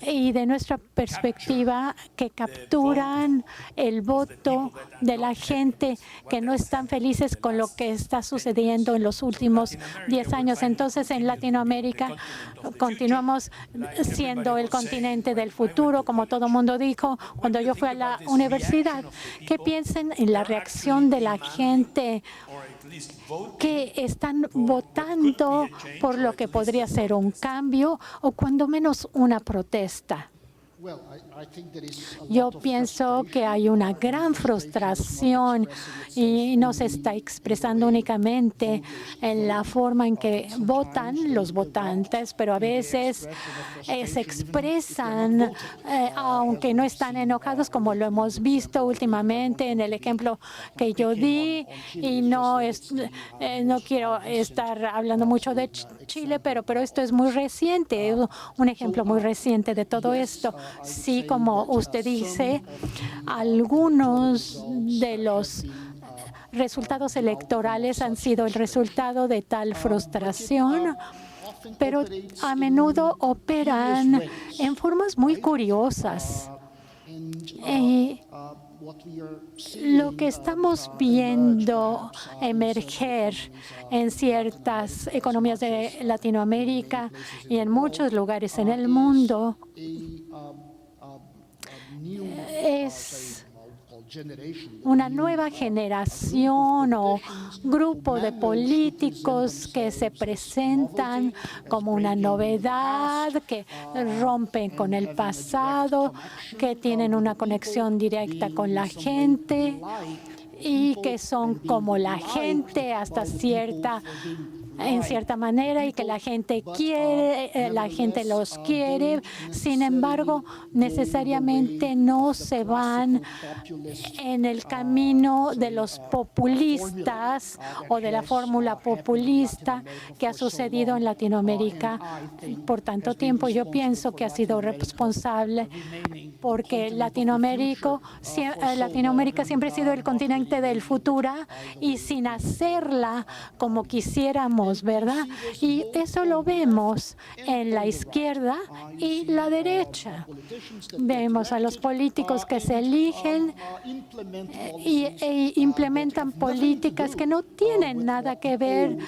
Y de nuestra perspectiva, que capturan el voto de la gente que no están felices con lo que está sucediendo en los últimos 10 años. Entonces, en Latinoamérica continuamos siendo el continente del futuro, como todo el mundo dijo cuando yo fui a la universidad. ¿Qué piensan en la reacción de la gente que están votando por lo que podría ser un cambio o cuando menos una protesta? Yo pienso que hay una gran frustración y no se está expresando únicamente en la forma en que votan los votantes, pero a veces se expresan, aunque no están enojados, como lo hemos visto últimamente en el ejemplo que yo di. Y no quiero estar hablando mucho de Chile, pero esto es muy reciente, un ejemplo muy reciente de todo esto. Sí, como usted dice, algunos de los resultados electorales han sido el resultado de tal frustración, pero a menudo operan en formas muy curiosas. Lo que estamos viendo emerger en ciertas economías de Latinoamérica y en muchos lugares en el mundo es una nueva generación o grupo de políticos que se presentan como una novedad, que rompen con el pasado, que tienen una conexión directa con la gente y que son como la gente en cierta manera y que la gente quiere, la gente los quiere. Sin embargo, necesariamente no se van en el camino de los populistas o de la fórmula populista que ha sucedido en Latinoamérica por tanto tiempo. Yo pienso que ha sido responsable porque Latinoamérica siempre ha sido el continente del futuro y sin hacerla como quisiéramos, ¿verdad? Y eso lo vemos en la izquierda y la derecha. Vemos a los políticos que se eligen e implementan políticas que no tienen nada que ver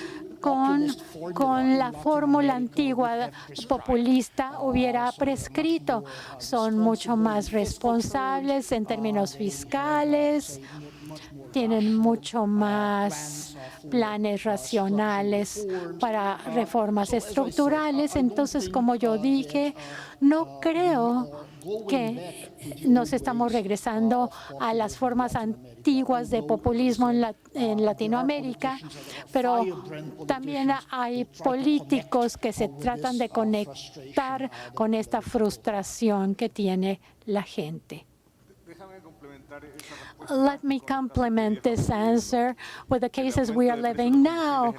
con la fórmula antigua populista hubiera prescrito. Son mucho más responsables en términos fiscales, tienen mucho más planes racionales para reformas estructurales. Entonces, como yo dije, no creo que nos estamos regresando a las formas antiguas de populismo en Latinoamérica, pero también hay políticos que se tratan de conectar con esta frustración que tiene la gente. Let me complement this answer with the cases we are living now,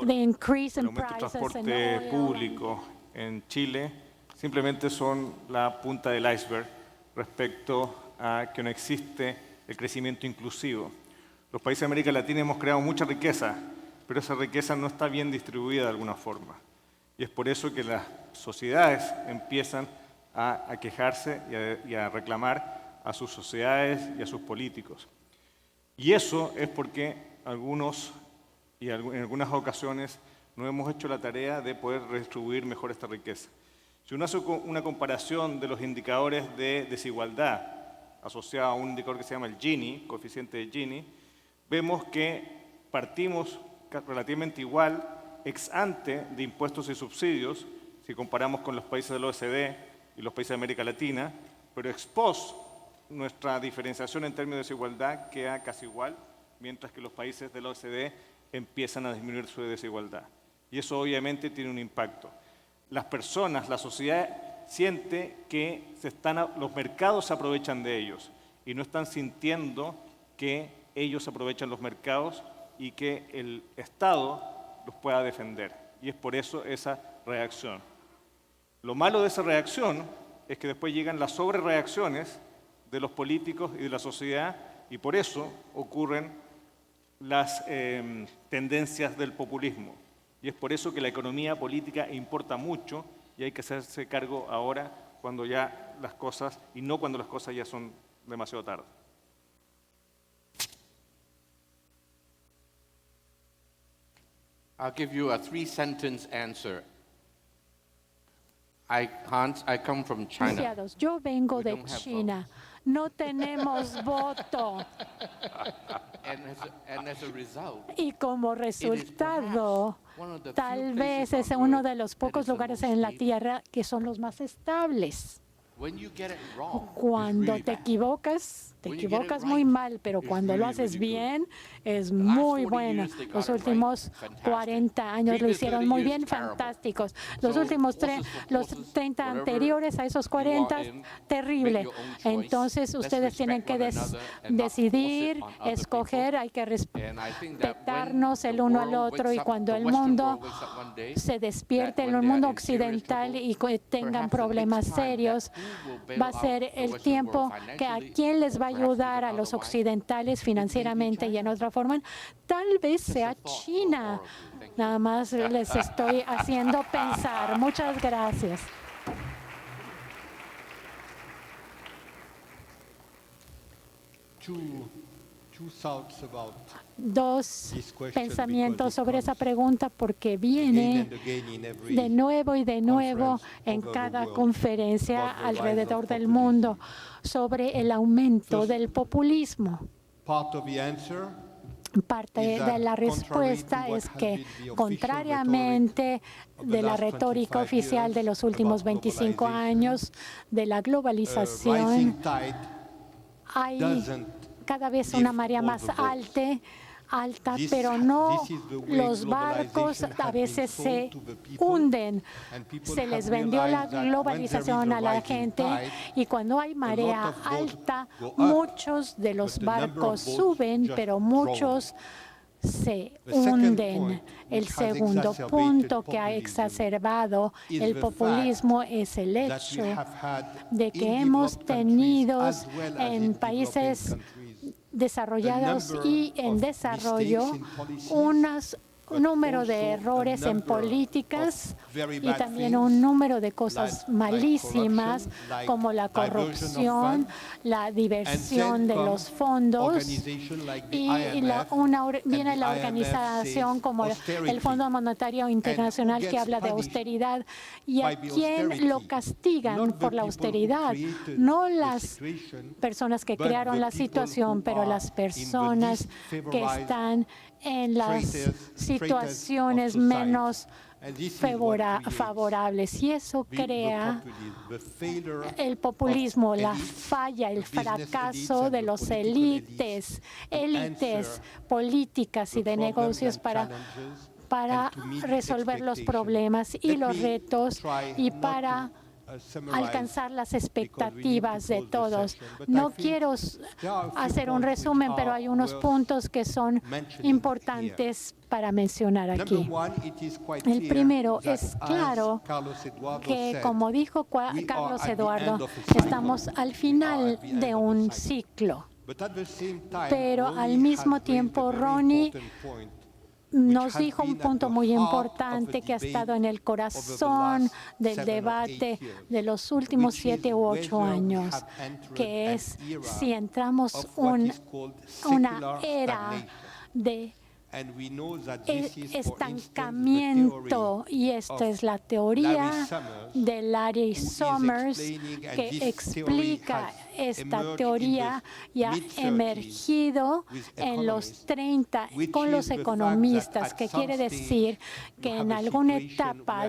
the increase in prices in
transporte
oil.
público en Chile simplemente son la punta del iceberg respecto a que no existe el crecimiento inclusivo. Los países de América Latina hemos creado mucha riqueza, pero esa riqueza no está bien distribuida de alguna forma. Y es por eso que las sociedades empiezan a quejarse y a reclamar a sus sociedades y a sus políticos. Y eso es porque algunos, y en algunas ocasiones, no hemos hecho la tarea de poder redistribuir mejor esta riqueza. Si uno hace una comparación de los indicadores de desigualdad asociados a un indicador que se llama el Gini, coeficiente de Gini, vemos que partimos relativamente igual ex ante de impuestos y subsidios, si comparamos con los países del OECD y los países de América Latina, pero ex post nuestra diferenciación en términos de desigualdad queda casi igual, mientras que los países del OECD empiezan a disminuir su desigualdad. Y eso obviamente tiene un impacto. Las personas, la sociedad siente que los mercados se aprovechan de ellos y no están sintiendo que ellos aprovechan los mercados y que el Estado los pueda defender. Y es por eso esa reacción. Lo malo de esa reacción es que después llegan las sobrereacciones de los políticos y de la sociedad, y por eso ocurren las tendencias del populismo. Y es por eso que la economía política importa mucho y hay que hacerse cargo ahora cuando ya las cosas, y no cuando las cosas ya son demasiado tarde.
I'll give you a 3-sentence answer. Hans, I come from China.
Asociados, yo vengo de China. No tenemos voto.
And as a result,
Y como resultado, tal vez es uno de los pocos lugares en la Tierra que son los más estables. Cuando te equivocas muy mal, pero cuando lo haces bien, es muy bueno. Los últimos 40 años lo hicieron muy bien, fantásticos. Los últimos 30 anteriores a esos 40, terrible. Entonces, ustedes tienen que decidir, escoger, hay que respetarnos el uno al otro, y cuando el mundo se despierte, el mundo occidental, y tengan problemas serios, va a ser el tiempo que a quién les va a ayudar a los occidentales financieramente y en otra forma, tal vez sea China. Nada más les estoy haciendo pensar. Muchas gracias. Dos pensamientos sobre esa pregunta, porque viene de nuevo y de nuevo en cada conferencia alrededor del mundo sobre el aumento del populismo. Parte de la respuesta es que, contrariamente de la retórica oficial de los últimos 25 años de la globalización, hay cada vez una marea más alta, pero no, los barcos a veces se hunden. Se les vendió la globalización a la gente, y cuando hay marea alta, muchos de los barcos suben, pero muchos se hunden. El segundo punto que ha exacerbado el populismo es el hecho de que hemos tenido en países desarrollados y en desarrollo un número de errores en políticas y también un número de cosas malísimas como la corrupción, la diversión de los fondos y viene la organización como el Fondo Monetario Internacional que habla de austeridad y a quién lo castigan por la austeridad, no las personas que crearon la situación, pero las personas que están en las situaciones menos favorables, y eso crea el populismo, la falla, el fracaso de los élites políticas y de negocios para resolver los problemas y los retos y para alcanzar las expectativas de todos. No quiero hacer un resumen, pero hay unos puntos que son importantes para mencionar aquí. El primero, es claro que, como dijo Carlos Eduardo, estamos al final de un ciclo, pero al mismo tiempo Ronnie nos dijo un punto muy importante que ha estado en el corazón del debate de los últimos 7 u 8 años, que es si entramos una era de estancamiento, y esta es la teoría de Larry Summers que explica esta teoría y ha emergido en los 30 con los economistas, que quiere decir que en alguna etapa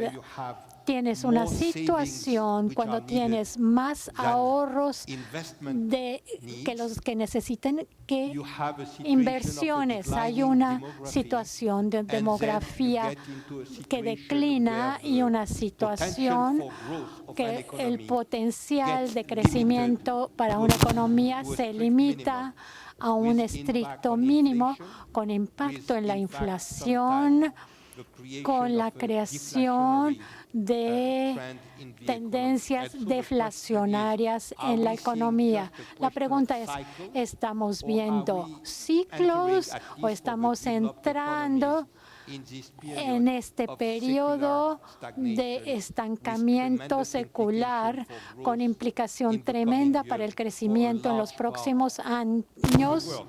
tienes una situación cuando tienes más ahorros que los que necesitan que inversiones. Hay una situación de demografía que declina y una situación que el potencial de crecimiento para una economía se limita a un estricto mínimo, con impacto en la inflación, con la creación de tendencias deflacionarias en la economía. La pregunta es, ¿estamos viendo ciclos o estamos entrando en este periodo de estancamiento secular con implicación tremenda para el crecimiento en los próximos años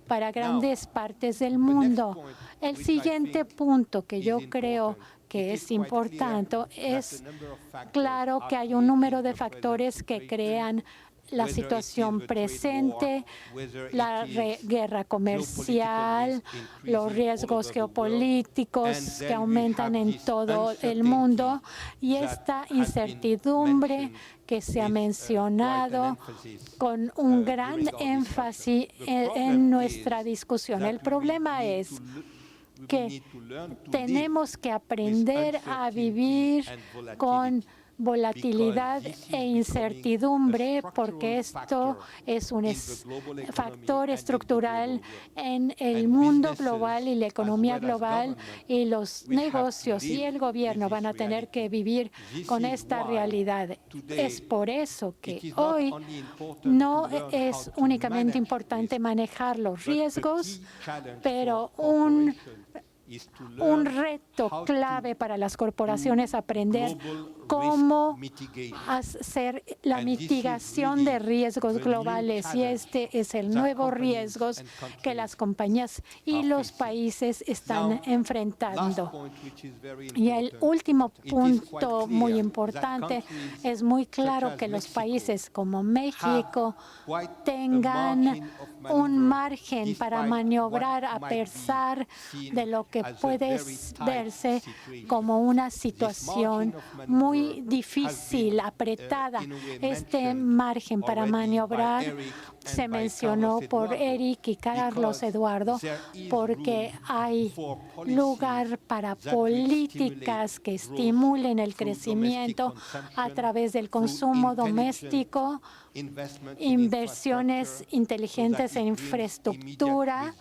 para grandes partes del mundo? El siguiente punto que yo creo que es importante es, claro, que hay un número de factores que crean la situación presente, la guerra comercial, los riesgos geopolíticos que aumentan en todo el mundo, y esta incertidumbre que se ha mencionado con un gran énfasis en nuestra discusión. El problema es que tenemos que aprender a vivir con volatilidad e incertidumbre, porque esto es un factor estructural en el mundo global y la economía global, y los negocios y el gobierno van a tener que vivir con esta realidad. Es por eso que hoy no es únicamente importante manejar los riesgos, pero un reto clave para las corporaciones aprender cómo hacer la mitigación de riesgos globales, y este es el nuevo riesgo que las compañías y los países están enfrentando. Y el último punto muy importante, es muy claro que los países como México tengan un margen para maniobrar a pesar de lo que puede verse como una situación muy difícil, apretada. Este margen para maniobrar se mencionó por Eric y Carlos Eduardo porque hay lugar para políticas que estimulen el crecimiento a través del consumo doméstico, inversiones inteligentes en infraestructura,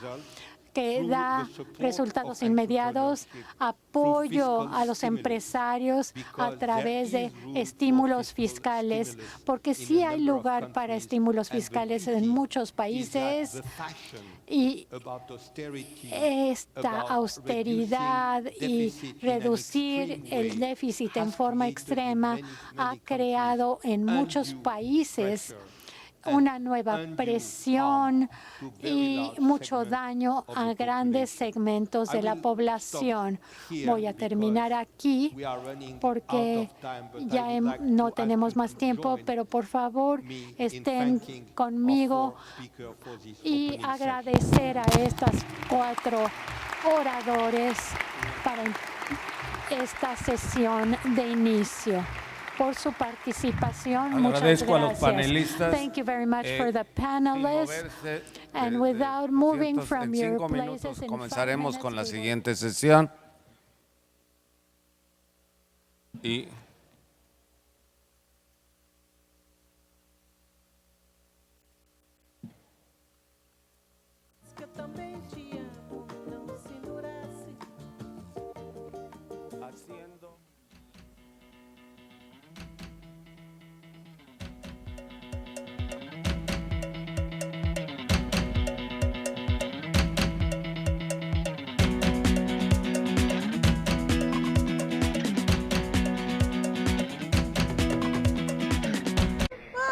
que da resultados inmediatos, apoyo a los empresarios a través de estímulos fiscales, porque sí hay lugar para estímulos fiscales en muchos países y esta austeridad y reducir el déficit en forma extrema ha creado en muchos países una nueva presión y mucho daño a grandes segmentos de la población. Voy a terminar aquí porque ya no tenemos más tiempo, pero por favor estén conmigo y agradecer a estas 4 oradores para esta sesión de inicio. Por su participación. Muchas
Agradezco
gracias.
a los panelistas.
Thank you very much for the panelists. And without moving from your places, in 5
comenzaremos
minutes,
con la
we will-
siguiente sesión. Y